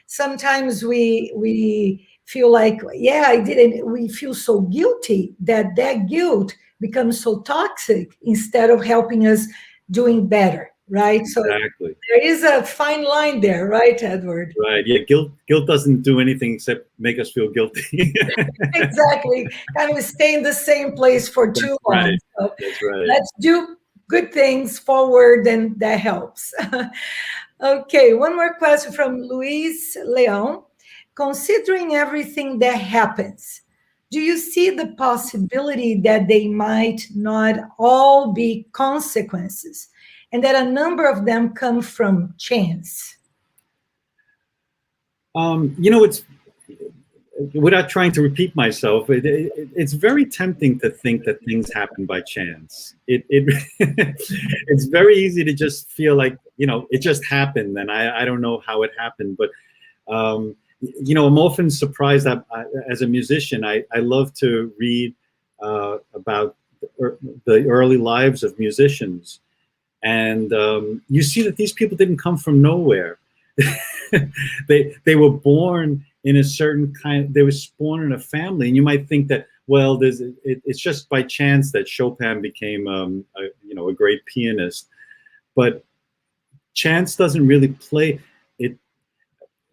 Sometimes we feel like, I didn't. We feel so guilty that guilt becomes so toxic instead of helping us doing better, right? Exactly. So there is a fine line there, right, Edward? Right. Yeah. Guilt doesn't do anything except make us feel guilty. Exactly. Kind of stay in the same place for too long. Right. So that's right. let's do good things forward, and that helps. Okay, one more question from Luis Leon. Considering everything that happens, do you see the possibility that they might not all be consequences and that a number of them come from chance? It's, without trying to repeat myself, it's very tempting to think that things happen by chance. It's very easy to just feel like, it just happened and I don't know how it happened. But, I'm often surprised that as a musician, I love to read about the early lives of musicians. And you see that these people didn't come from nowhere. They were born in a certain kind. They were born in a family, and you might think that, well, it's just by chance that Chopin became a great pianist, but chance doesn't really play it.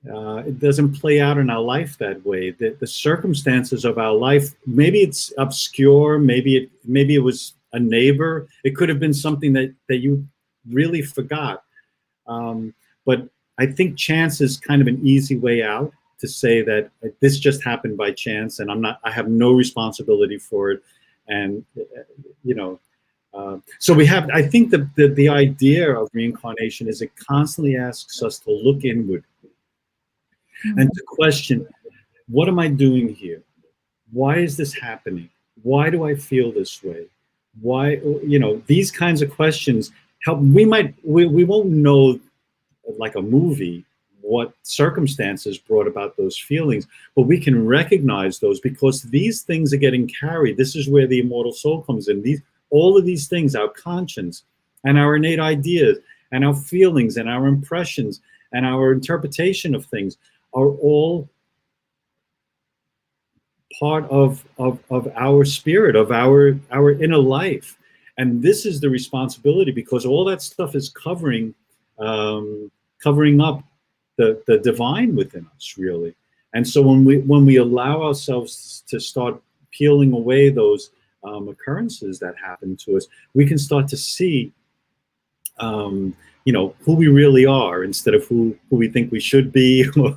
It doesn't play out in our life that way. The circumstances of our life, maybe it's obscure, maybe it was a neighbor. It could have been something that you really forgot. But I think chance is kind of an easy way out to say that this just happened by chance, and I have no responsibility for it. And so we have. I think the idea of reincarnation is it constantly asks us to look inward and to question, what am I doing here? Why is this happening? Why do I feel this way? Why, these kinds of questions help. We won't know, like a movie, what circumstances brought about those feelings, but we can recognize those because these things are getting carried. This is where the immortal soul comes in. All of these things, our conscience and our innate ideas and our feelings and our impressions and our interpretation of things are all part of our spirit, of our inner life. And this is the responsibility, because all that stuff is covering up the divine within us, really. And so when we allow ourselves to start peeling away those occurrences that happen to us, we can start to see who we really are, instead of who we think we should be, or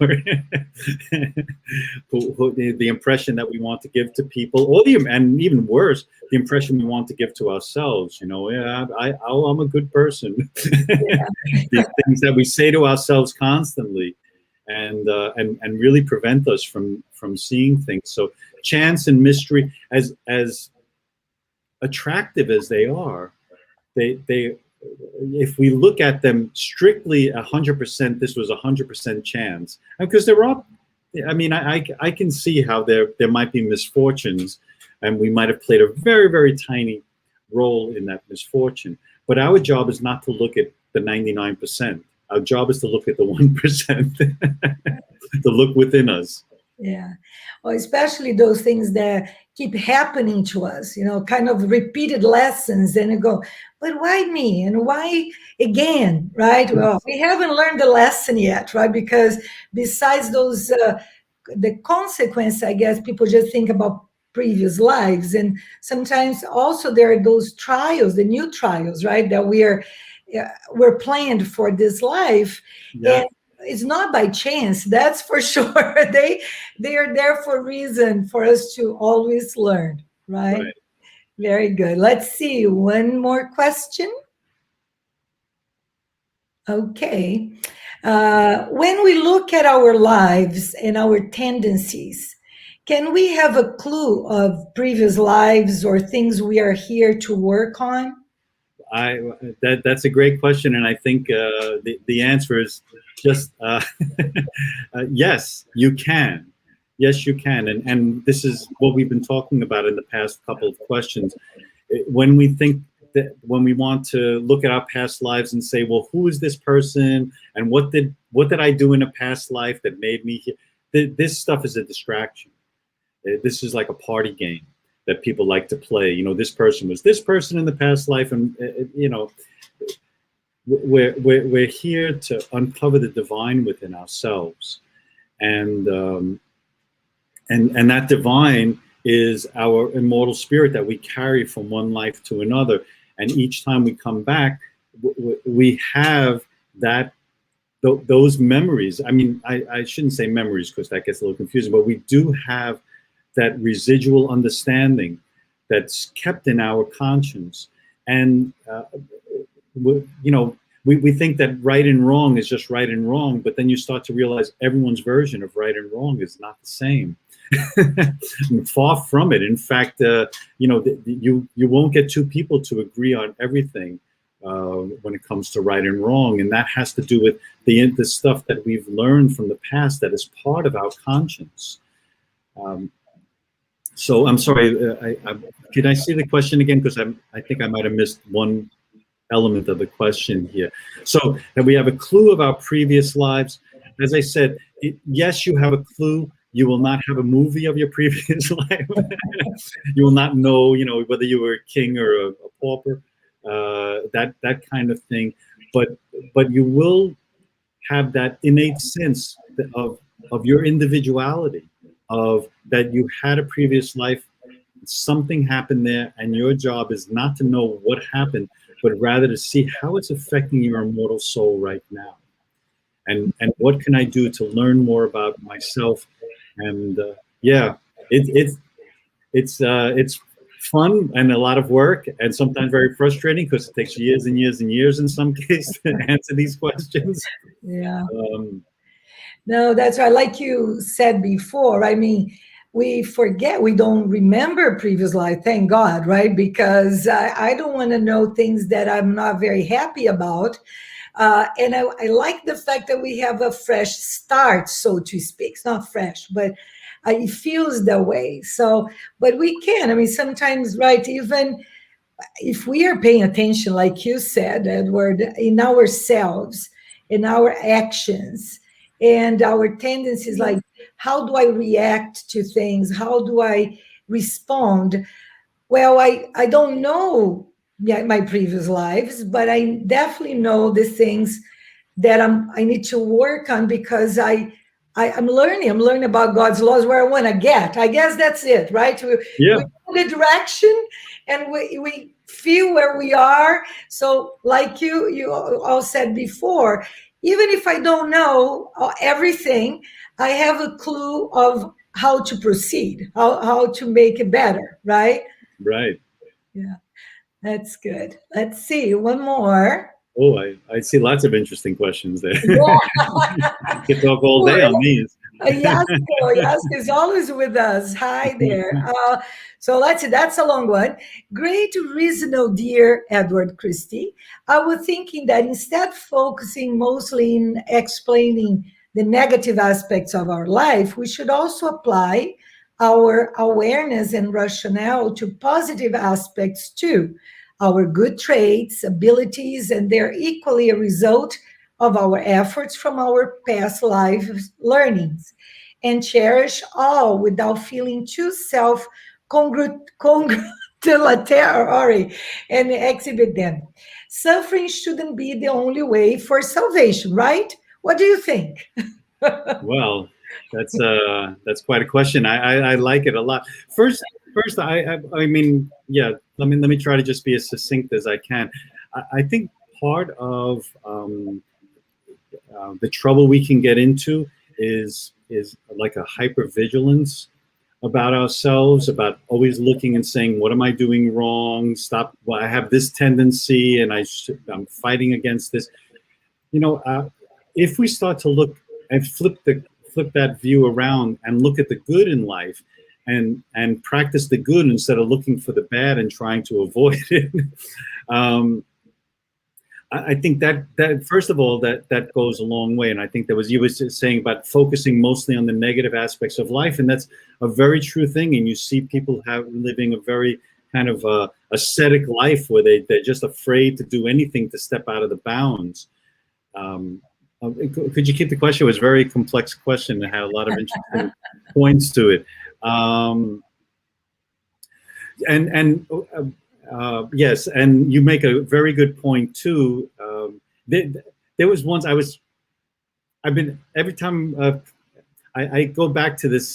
the impression that we want to give to people, and even worse, the impression we want to give to ourselves. I'm a good person. These things that we say to ourselves constantly, and really prevent us from seeing things. So chance and mystery, as attractive as they are, they if we look at them strictly 100%, this was 100% chance, because there I mean, I can see how there might be misfortunes, and we might have played a very, very tiny role in that misfortune. But our job is not to look at the 99%. Our job is to look at the 1%, to look within us. Yeah. Well, especially those things that keep happening to us, kind of repeated lessons. And you go, but why me? And why again? Right? Well, we haven't learned the lesson yet, right? Because besides those, the consequence, I guess people just think about previous lives. And sometimes also there are those trials, the new trials, right? That we're planned for this life. Yeah. It's not by chance, that's for sure. They are there for a reason, for us to always learn, right? Right. Very good. Let's see, one more question. Okay. When we look at our lives and our tendencies, can we have a clue of previous lives or things we are here to work on? That's a great question, and I think the answer is just yes, you can. Yes, you can, and this is what we've been talking about in the past couple of questions. When we think that, when we want to look at our past lives and say, well, who is this person, and what did I do in a past life that made me here? This stuff is a distraction. This is like a party game that people like to play. This person was this person in the past life, and we're here to uncover the divine within ourselves, and that divine is our immortal spirit that we carry from one life to another. And each time we come back, we have those memories. I mean, I shouldn't say memories because that gets a little confusing, but we do have that residual understanding that's kept in our conscience. And, we think that right and wrong is just right and wrong, but then you start to realize everyone's version of right and wrong is not the same. Far from it. In fact, you won't get two people to agree on everything when it comes to right and wrong, and that has to do with the stuff that we've learned from the past that is part of our conscience. So I'm sorry. Can I see the question again? Because I think I might have missed one element of the question here. So that we have a clue of our previous lives. As I said, yes, you have a clue. You will not have a movie of your previous life. You will not know, whether you were a king or a pauper, that kind of thing. But you will have that innate sense of your individuality, of that you had a previous life, something happened there, and your job is not to know what happened, but rather to see how it's affecting your immortal soul right now. And what can I do to learn more about myself? And it's fun and a lot of work, and sometimes very frustrating because it takes years and years and years in some cases to answer these questions. Yeah. No, that's right. Like you said before, I mean, we forget, we don't remember previous life, thank God, right? Because I don't want to know things that I'm not very happy about. And I like the fact that we have a fresh start, so to speak. It's not fresh, but it feels that way. So, but we can. I mean, sometimes, right, even if we are paying attention, like you said, Edward, in ourselves, in our actions, and our tendencies, like how do I react to things? How do I respond? Well, I don't know my previous lives, but I definitely know the things that I need to work on because I'm learning. I'm learning about God's laws where I want to get. I guess that's it, right? Yeah. We know the direction and we feel where we are. So like you all said before, even if I don't know everything, I have a clue of how to proceed, how to make it better, right? Right. Yeah, that's good. Let's see, one more. Oh, I see lots of interesting questions there. Yeah. You could talk all day on these. Yasko is always with us. Hi there. So let's see, that's a long one. Great reason, oh dear Edward Christie. I was thinking that instead focusing mostly in explaining the negative aspects of our life, we should also apply our awareness and rationale to positive aspects too. Our good traits, abilities, and they're equally a result of our efforts from our past life learnings. And cherish all without feeling too self congratulatory and exhibit them. Suffering shouldn't be the only way for salvation, right? What do you think? Well, that's quite a question. I like it a lot. First, I mean, yeah. Let me try to just be as succinct as I can. I think part of the trouble we can get into is like a hypervigilance about ourselves, about always looking and saying, "What am I doing wrong? Stop! Well, I have this tendency, and I'm fighting against this." You know, if we start to look and flip that view around and look at the good in life, and practice the good instead of looking for the bad and trying to avoid it. I think that first of all that goes a long way, and I think you were saying about focusing mostly on the negative aspects of life, and that's a very true thing. And you see people living a very kind of ascetic life where they're just afraid to do anything to step out of the bounds. Could you keep the question? It was a very complex question and had a lot of interesting points to it. Yes, and you make a very good point too. There was once I've been every time I go back to this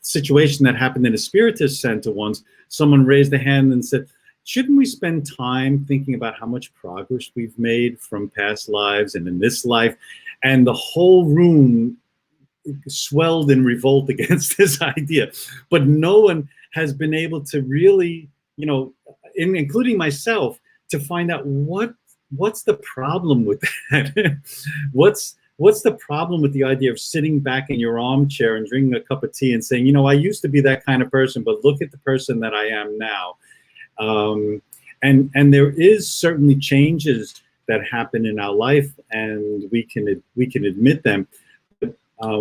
situation that happened in a Spiritist center once. Someone raised a hand and said, "Shouldn't we spend time thinking about how much progress we've made from past lives and in this life?" And the whole room swelled in revolt against this idea. But no one has been able to really, including myself, to find out what's the problem with that. What's the problem with the idea of sitting back in your armchair and drinking a cup of tea and saying, I used to be that kind of person, but look at the person that I am now. And there is certainly changes that happen in our life, and we can admit them. But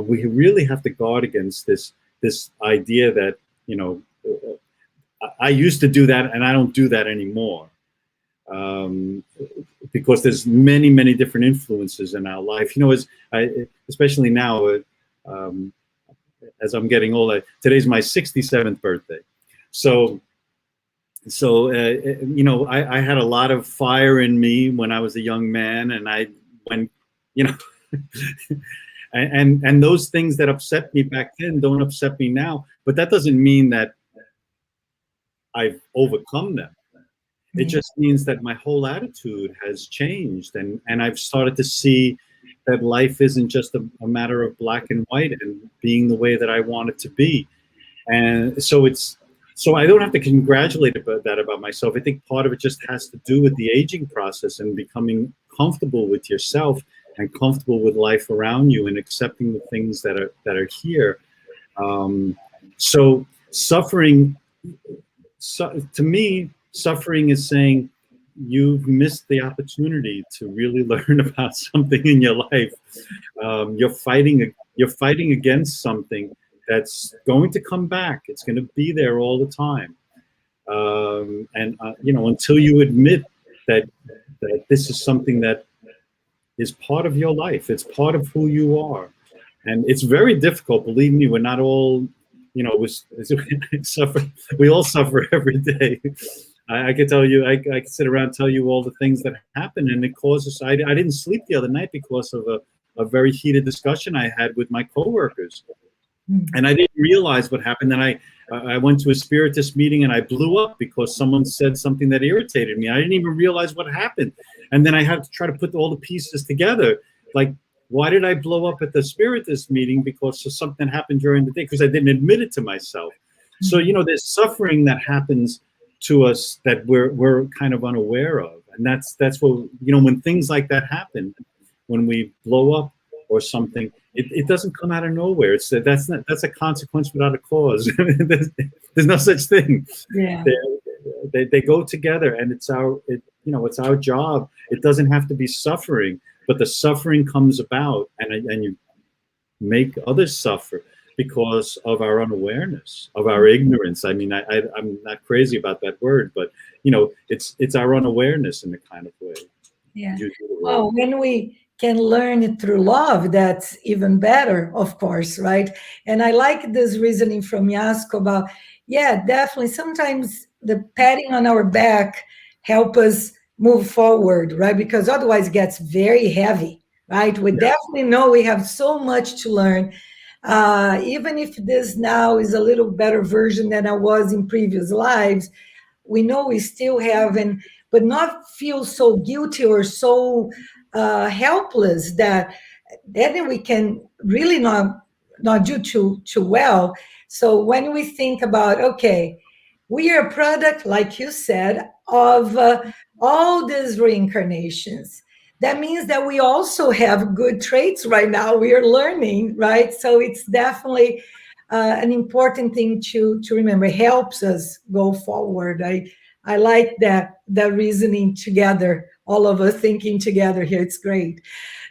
we really have to guard against this idea that I used to do that and I don't do that anymore, because there's many different influences in our life. Especially now, as I'm getting older. Today's my 67th birthday, so I had a lot of fire in me when I was a young man, and and those things that upset me back then don't upset me now. But that doesn't mean that I've overcome them. It just means that my whole attitude has changed, and I've started to see that life isn't just a matter of black and white and being the way that I want it to be. And so I don't have to congratulate about myself. I think part of it just has to do with the aging process and becoming comfortable with yourself and comfortable with life around you and accepting the things that are here. So suffering, to me, suffering is saying you've missed the opportunity to really learn about something in your life. You're fighting against something that's going to come back. It's going to be there all the time. Until you admit that this is something that is part of your life, it's part of who you are. And it's very difficult. Believe me, we're not all, suffer. We all suffer every day. I could tell you, I could sit around and tell you all the things that happen, and it causes. I didn't sleep the other night because of a very heated discussion I had with my coworkers, and I didn't realize what happened. And I went to a Spiritist meeting and I blew up because someone said something that irritated me. I didn't even realize what happened, and then I had to try to put all the pieces together. Like, why did I blow up at the Spiritist meeting? Because of something happened during the day, because I didn't admit it to myself. So there's suffering that happens to us that we're kind of unaware of, and that's what when things like that happen, when we blow up or something, it doesn't come out of nowhere. That's a consequence without a cause. There's no such thing. Yeah. They go together, and it's our job. It doesn't have to be suffering, but the suffering comes about, and you make others suffer because of our unawareness, of our ignorance. I mean, I'm not crazy about that word, but it's our unawareness in a kind of way. Yeah. Due to the Well, word. when we can learn it through love, that's even better, of course, right? And I like this reasoning from Yasko about, yeah, definitely. Sometimes the patting on our back help us move forward, right? Because otherwise it gets very heavy, right? We Yeah. definitely know we have so much to learn. Even if this now is a little better version than I was in previous lives, we know we still have, and but not feel so guilty or so helpless that then we can really not do too well. So when we think about, okay, we are a product, like you said, of all these reincarnations. That means that we also have good traits right now. We are learning, right? So it's definitely an important thing to remember. It helps us go forward. I like that reasoning together. All of us thinking together here. It's great.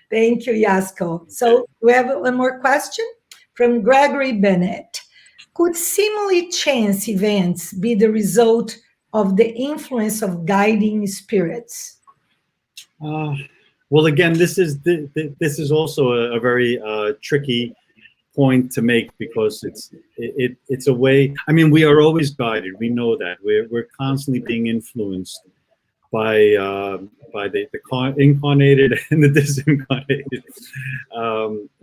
Thank you, Yasko. So we have one more question from Gregory Bennett. Could seemingly chance events be the result of the influence of guiding spirits? Uh, well, again, this is also a very tricky point to make, because it's a way. I mean, we are always guided. We know that we're constantly being influenced by the incarnated and the disincarnated.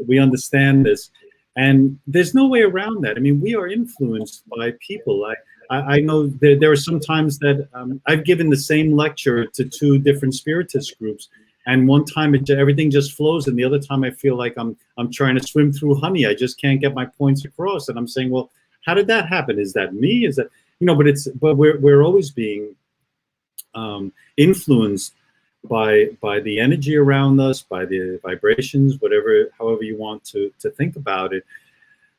We understand this, and there's no way around that. I mean, we are influenced by people. I know there are some times that I've given the same lecture to two different Spiritist groups, and one time everything just flows, and the other time I feel like I'm trying to swim through honey. I just can't get my points across, and I'm saying, well, how did that happen? Is that me? Is that but we're always being influenced by the energy around us, by the vibrations, however you want to think about it.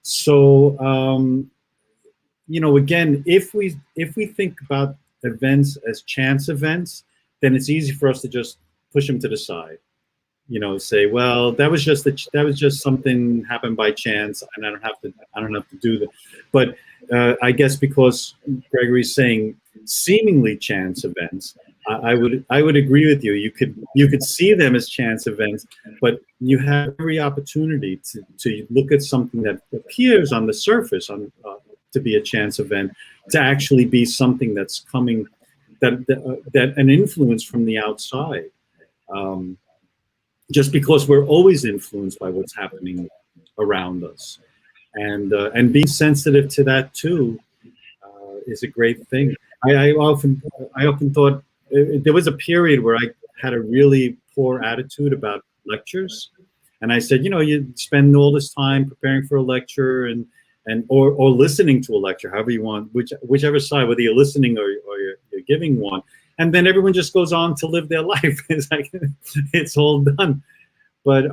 So again, if we think about events as chance events, then it's easy for us to just push them to the side. Say, well, that was just something happened by chance, and I don't have to do that. But I guess because Gregory's saying seemingly chance events, I would agree with you. You could see them as chance events, but you have every opportunity to look at something that appears on the surface to be a chance event, to actually be something that's coming, that an influence from the outside. Just because we're always influenced by what's happening around us, and being sensitive to that too is a great thing. I often thought there was a period where I had a really poor attitude about lectures, and I said, you spend all this time preparing for a lecture or listening to a lecture, however you want, whichever side, whether you're listening or you're giving one, and then everyone just goes on to live their life. It's like it's all done. But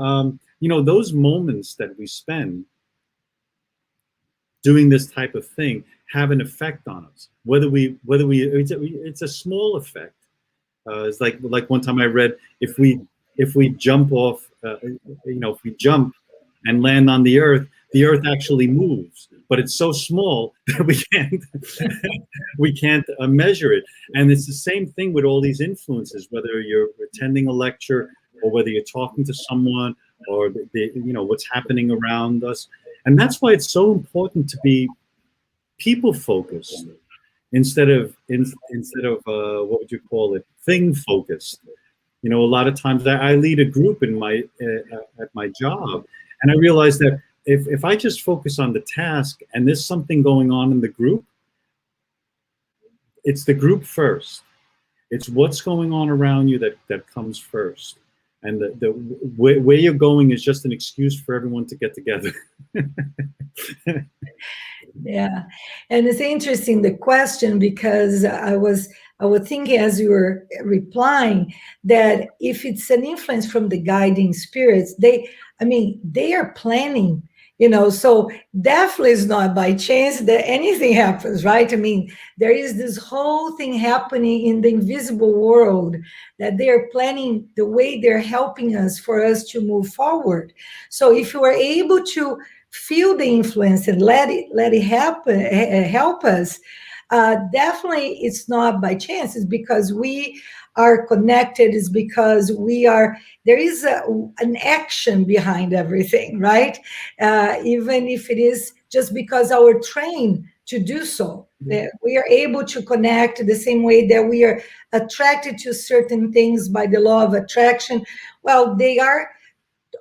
those moments that we spend doing this type of thing have an effect on us. It's a small effect. It's like one time I read, if we jump off, if we jump and land on the earth actually moves, but it's so small that we can't measure it. And it's the same thing with all these influences, whether you're attending a lecture or whether you're talking to someone, or what's happening around us. And that's why it's so important to be people focused instead of what would you call it, thing focused. A lot of times I lead a group in at my job, and I realize that if I just focus on the task and there's something going on in the group, it's the group first. It's what's going on around you that comes first. And where you're going is just an excuse for everyone to get together. Yeah, and it's interesting, the question, because I was thinking as you were replying that if it's an influence from the guiding spirits, they are planning, So definitely it's not by chance that anything happens, right? I mean, there is this whole thing happening in the invisible world that they are planning the way they're helping us for us to move forward. So if you are able to feel the influence and let it happen, help us, definitely it's not by chance. It's because we are connected. It's because there is an action behind everything, right? Even if it is just because our trained to do so. We are able to connect the same way that we are attracted to certain things by the law of attraction. Well, they are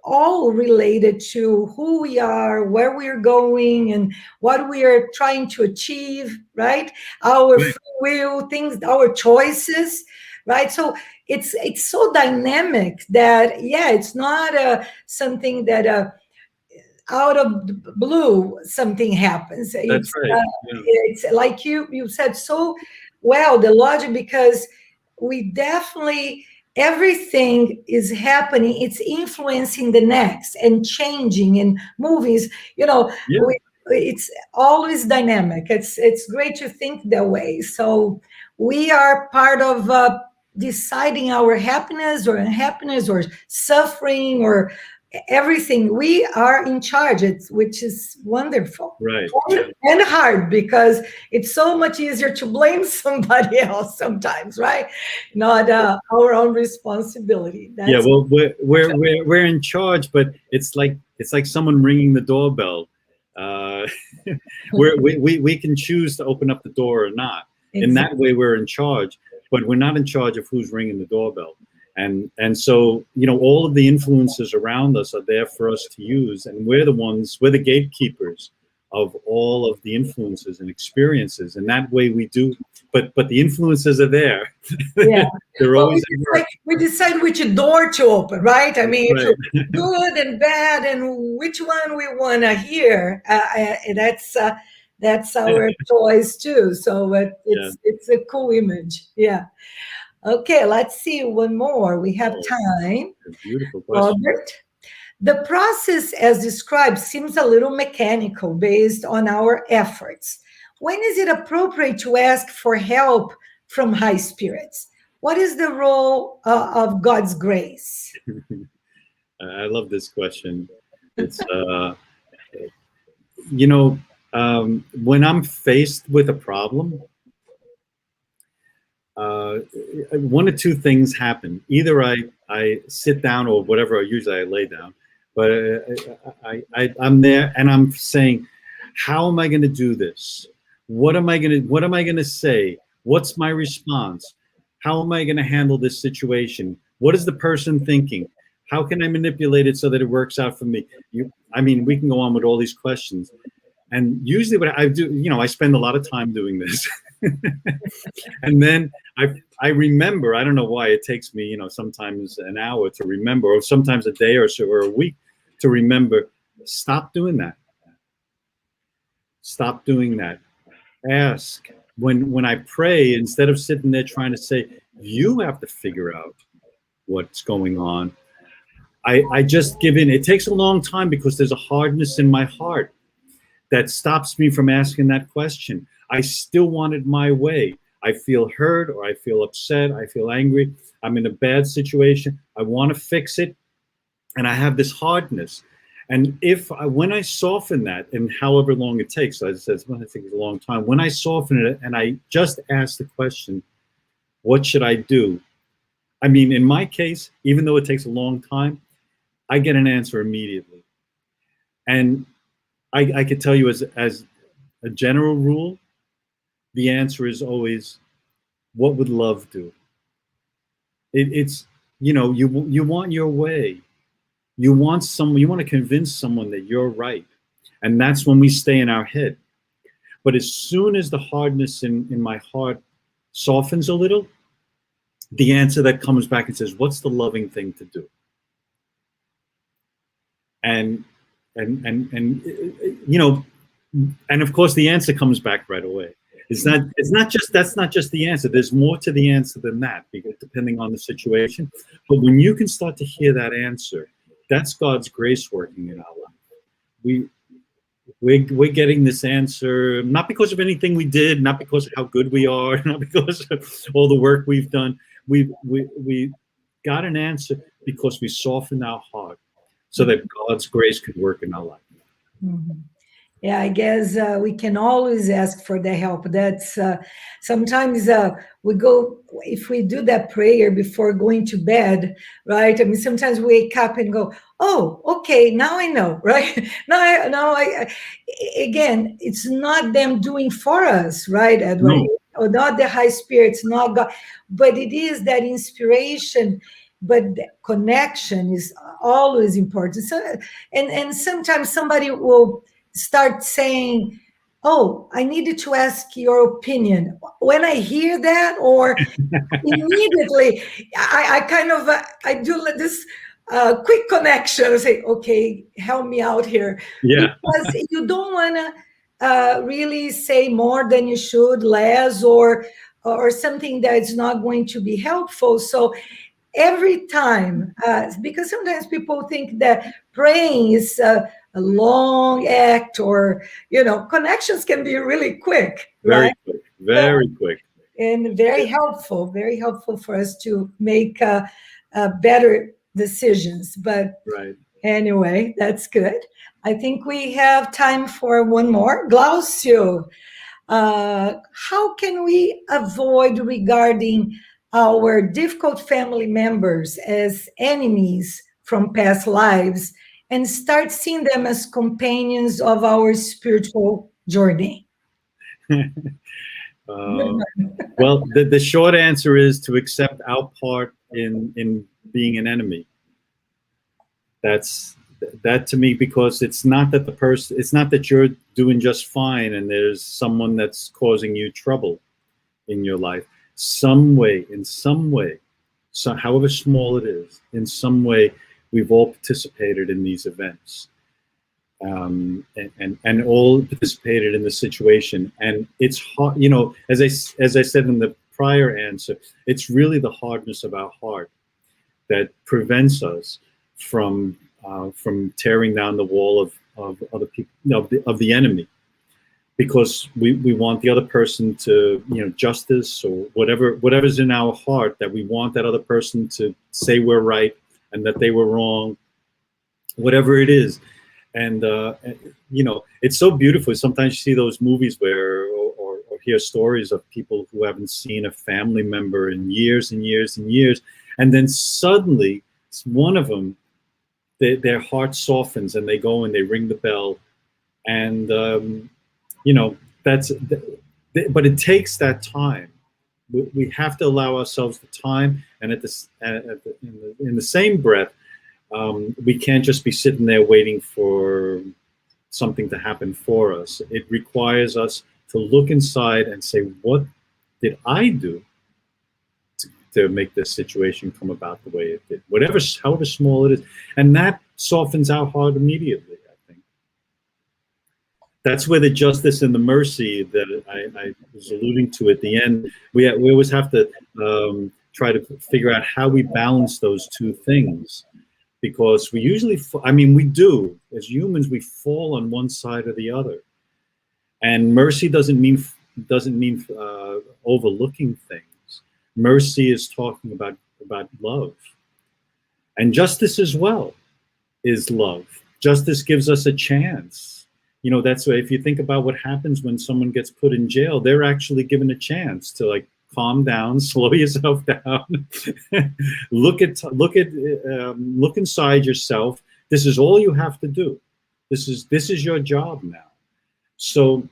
all related to who we are, where we're going, and what we are trying to achieve, right? Our Right. free will, things, our choices, right? So it's so dynamic that, yeah, it's not something that out of the blue something happens. That's It's right. Yeah. it's like you said so well, the logic, because we definitely, everything is happening, it's influencing the next and changing and movies, Yeah. it's always dynamic. It's great to think that way. So we are part of deciding our happiness or unhappiness or suffering or everything. We are in charge, which is wonderful Right. and hard, because it's so much easier to blame somebody else sometimes, right? Not our own responsibility. Yeah. That's Well, we're in charge, but it's like someone ringing the doorbell. Uh, we can choose to open up the door or not. In exactly. that way, we're in charge, but we're not in charge of who's ringing the doorbell. And so all of the influences around us are there for us to use, and we're the gatekeepers of all of the influences and experiences. And that way we do. But the influences are there. Yeah. They're Well, always at work. we decide which door to open, right? I mean, Right. good and bad, and which one we want to hear. That's our choice too. So Yeah. it's a cool image. Yeah. Okay, let's see one more. We have Oh, time. beautiful question. Robert, the process as described seems a little mechanical based on our efforts. When is it appropriate to ask for help from high spirits? What is the role of God's grace? I love this question. It's you know when I'm faced with a problem, uh, one of two things happen. Either I sit down, or whatever. Usually I lay down, but I'm there and I'm saying, how am I going to do this? What am I going to say? What's my response? How am I going to handle this situation? What is the person thinking? How can I manipulate it so that it works out for me? I mean, we can go on with all these questions. And usually what I do, I spend a lot of time doing this. And then I remember, I don't know why it takes me, sometimes an hour to remember, or sometimes a day or so, or a week to remember, stop doing that. Stop doing that. Ask. When I pray, instead of sitting there trying to say, you have to figure out what's going on, I just give in. It takes a long time because there's a hardness in my heart that stops me from asking that question. I still want it my way. I feel hurt, or I feel upset. I feel angry. I'm in a bad situation. I want to fix it. And I have this hardness. And when I soften that, and however long it takes, I said, well, I think it's a long time. When I soften it and I just ask the question, what should I do? I mean, in my case, even though it takes a long time, I get an answer immediately. And I could tell you, as a general rule, the answer is always, what would love do? It's you want your way. You want to convince someone that you're right, and that's when we stay in our head. But as soon as the hardness in my heart softens a little, the answer that comes back and says, "What's the loving thing to do?" And and and of course the answer comes back right away. It's not just That's not just the answer. There's more to the answer than that, because depending on the situation. But when you can start to hear that answer, that's God's grace working in our life. we're getting this answer not because of anything we did, not because of how good we are, not because of all the work we've done. We got an answer because we softened our heart so that God's grace could work in our life. Mhm. Yeah, I guess we can always ask for the help. That's sometimes we go, if we do that prayer before going to bed, right? I mean, sometimes we wake up and go, oh, okay, now I know, right? Again, it's not them doing for us, right, Edward? No, Or not the high spirits, not God, but it is that inspiration. But the connection is always important. So, and sometimes somebody will start saying, oh, I needed to ask your opinion. When I hear that, or immediately, I kind of, I do this quick connection. I say, okay, help me out here. yeah, Because you don't want to really say more than you should, less, or something that's not going to be helpful. So every time, because sometimes people think that praying is a long act, or connections can be really quick, right? very quick, very quick. And very helpful for us to make better decisions. But Right. anyway, that's good. I think we have time for one more. Glaucio, how can we avoid regarding our difficult family members as enemies from past lives and start seeing them as companions of our spiritual journey? Uh, well, the short answer is to accept our part in being an enemy. That's that to me, because it's not that it's not that you're doing just fine and there's someone that's causing you trouble in your life. In some way, so however small it is, in some way, we've all participated in these events. And all participated in the situation. And it's hard, as I said in the prior answer, it's really the hardness of our heart that prevents us from tearing down the wall of other people, of the enemy, because we want the other person to, justice or whatever's in our heart, that we want that other person to say we're right and that they were wrong, whatever it is. And it's so beautiful. Sometimes you see those movies where, or hear stories of people who haven't seen a family member in years and years and years, and then suddenly one of them, their heart softens and they go and they ring the bell, and that's. But it takes that time. We have to allow ourselves the time, and in the same breath, we can't just be sitting there waiting for something to happen for us. It requires us to look inside and say, what did I do to make this situation come about the way it did? However small it is. And that softens our heart immediately, I think. That's where the justice and the mercy that I was alluding to at the end, we always have to try to figure out how we balance those two things. Because we usually, we do, as humans, we fall on one side or the other. And mercy doesn't mean overlooking things. Mercy is talking about love. And justice as well is love. Justice gives us a chance. That's why, if you think about what happens when someone gets put in jail, they're actually given a chance to calm down, slow yourself down, look inside yourself. This is all you have to do. This is your job now. So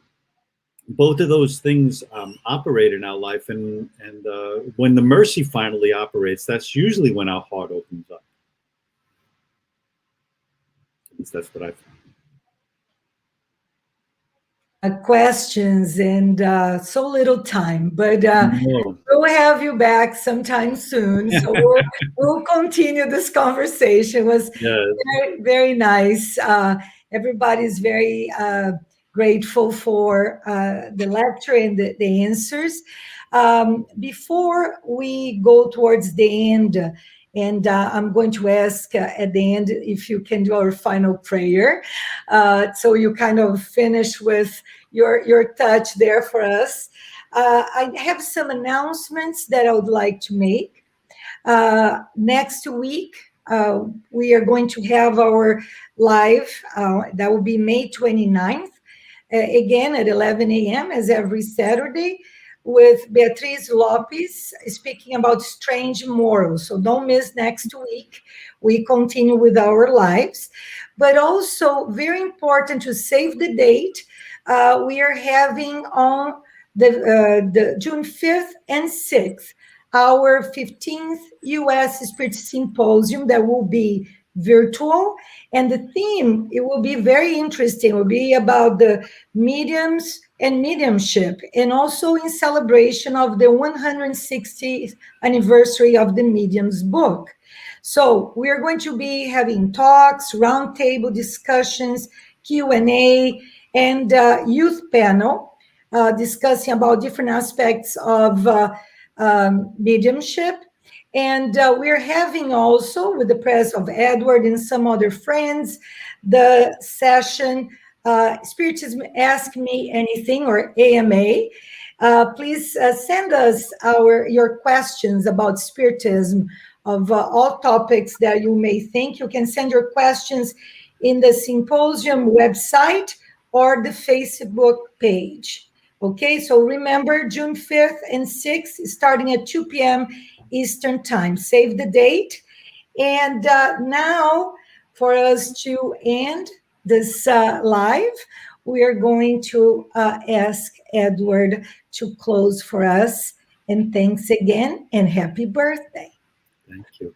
both of those things operate in our life, and when the mercy finally operates, that's usually when our heart opens up. At least that's what I found. Questions, and so little time, but No. we'll have you back sometime soon. So we'll continue this conversation. It was very, very nice. Everybody's very grateful for the lecture and the answers. Before we go towards the end, And I'm going to ask at the end if you can do our final prayer. So you kind of finish with your touch there for us. I have some announcements that I would like to make. Next week, we are going to have our live, that will be May 29th, again at 11 a.m. as every Saturday, with Beatriz Lopes speaking about strange morals. So don't miss next week. We continue with our lives. But also, very important to save the date, we are having on the June 5th and 6th our 15th U.S. Spirit Symposium that will be virtual. And the theme, it will be very interesting. It will be about the mediums and mediumship, and also in celebration of the 160th anniversary of the Mediums book. So we're going to be having talks, roundtable discussions, Q&A, and youth panel discussing about different aspects of mediumship. And we're having also, with the presence of Edward and some other friends, the session Spiritism Ask Me Anything, or AMA. Please send us your questions about Spiritism, of all topics that you may think. You can send your questions in the symposium website or the Facebook page. Okay, so remember, June 5th and 6th, starting at 2 p.m. Eastern Time. Save the date. And now, for us to end this live, we are going to ask Edward to close for us. And thanks again, and happy birthday. Thank you.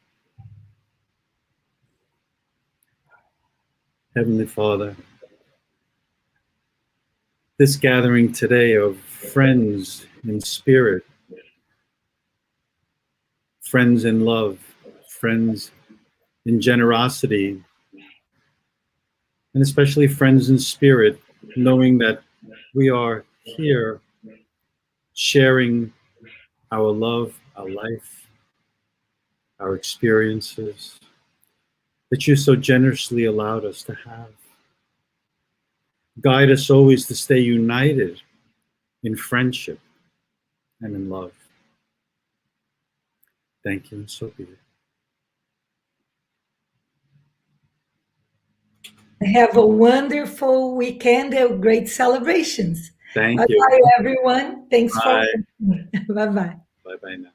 Heavenly Father, this gathering today of friends in spirit, friends in love, friends in generosity, and especially friends in spirit, knowing that we are here sharing our love, our life, our experiences that you so generously allowed us to have. Guide us always to stay united in friendship and in love. Thank you, and so be it. Have a wonderful weekend and great celebrations. Thank Bye-bye, you. everyone. Thanks Bye. for Bye-bye. Bye-bye now.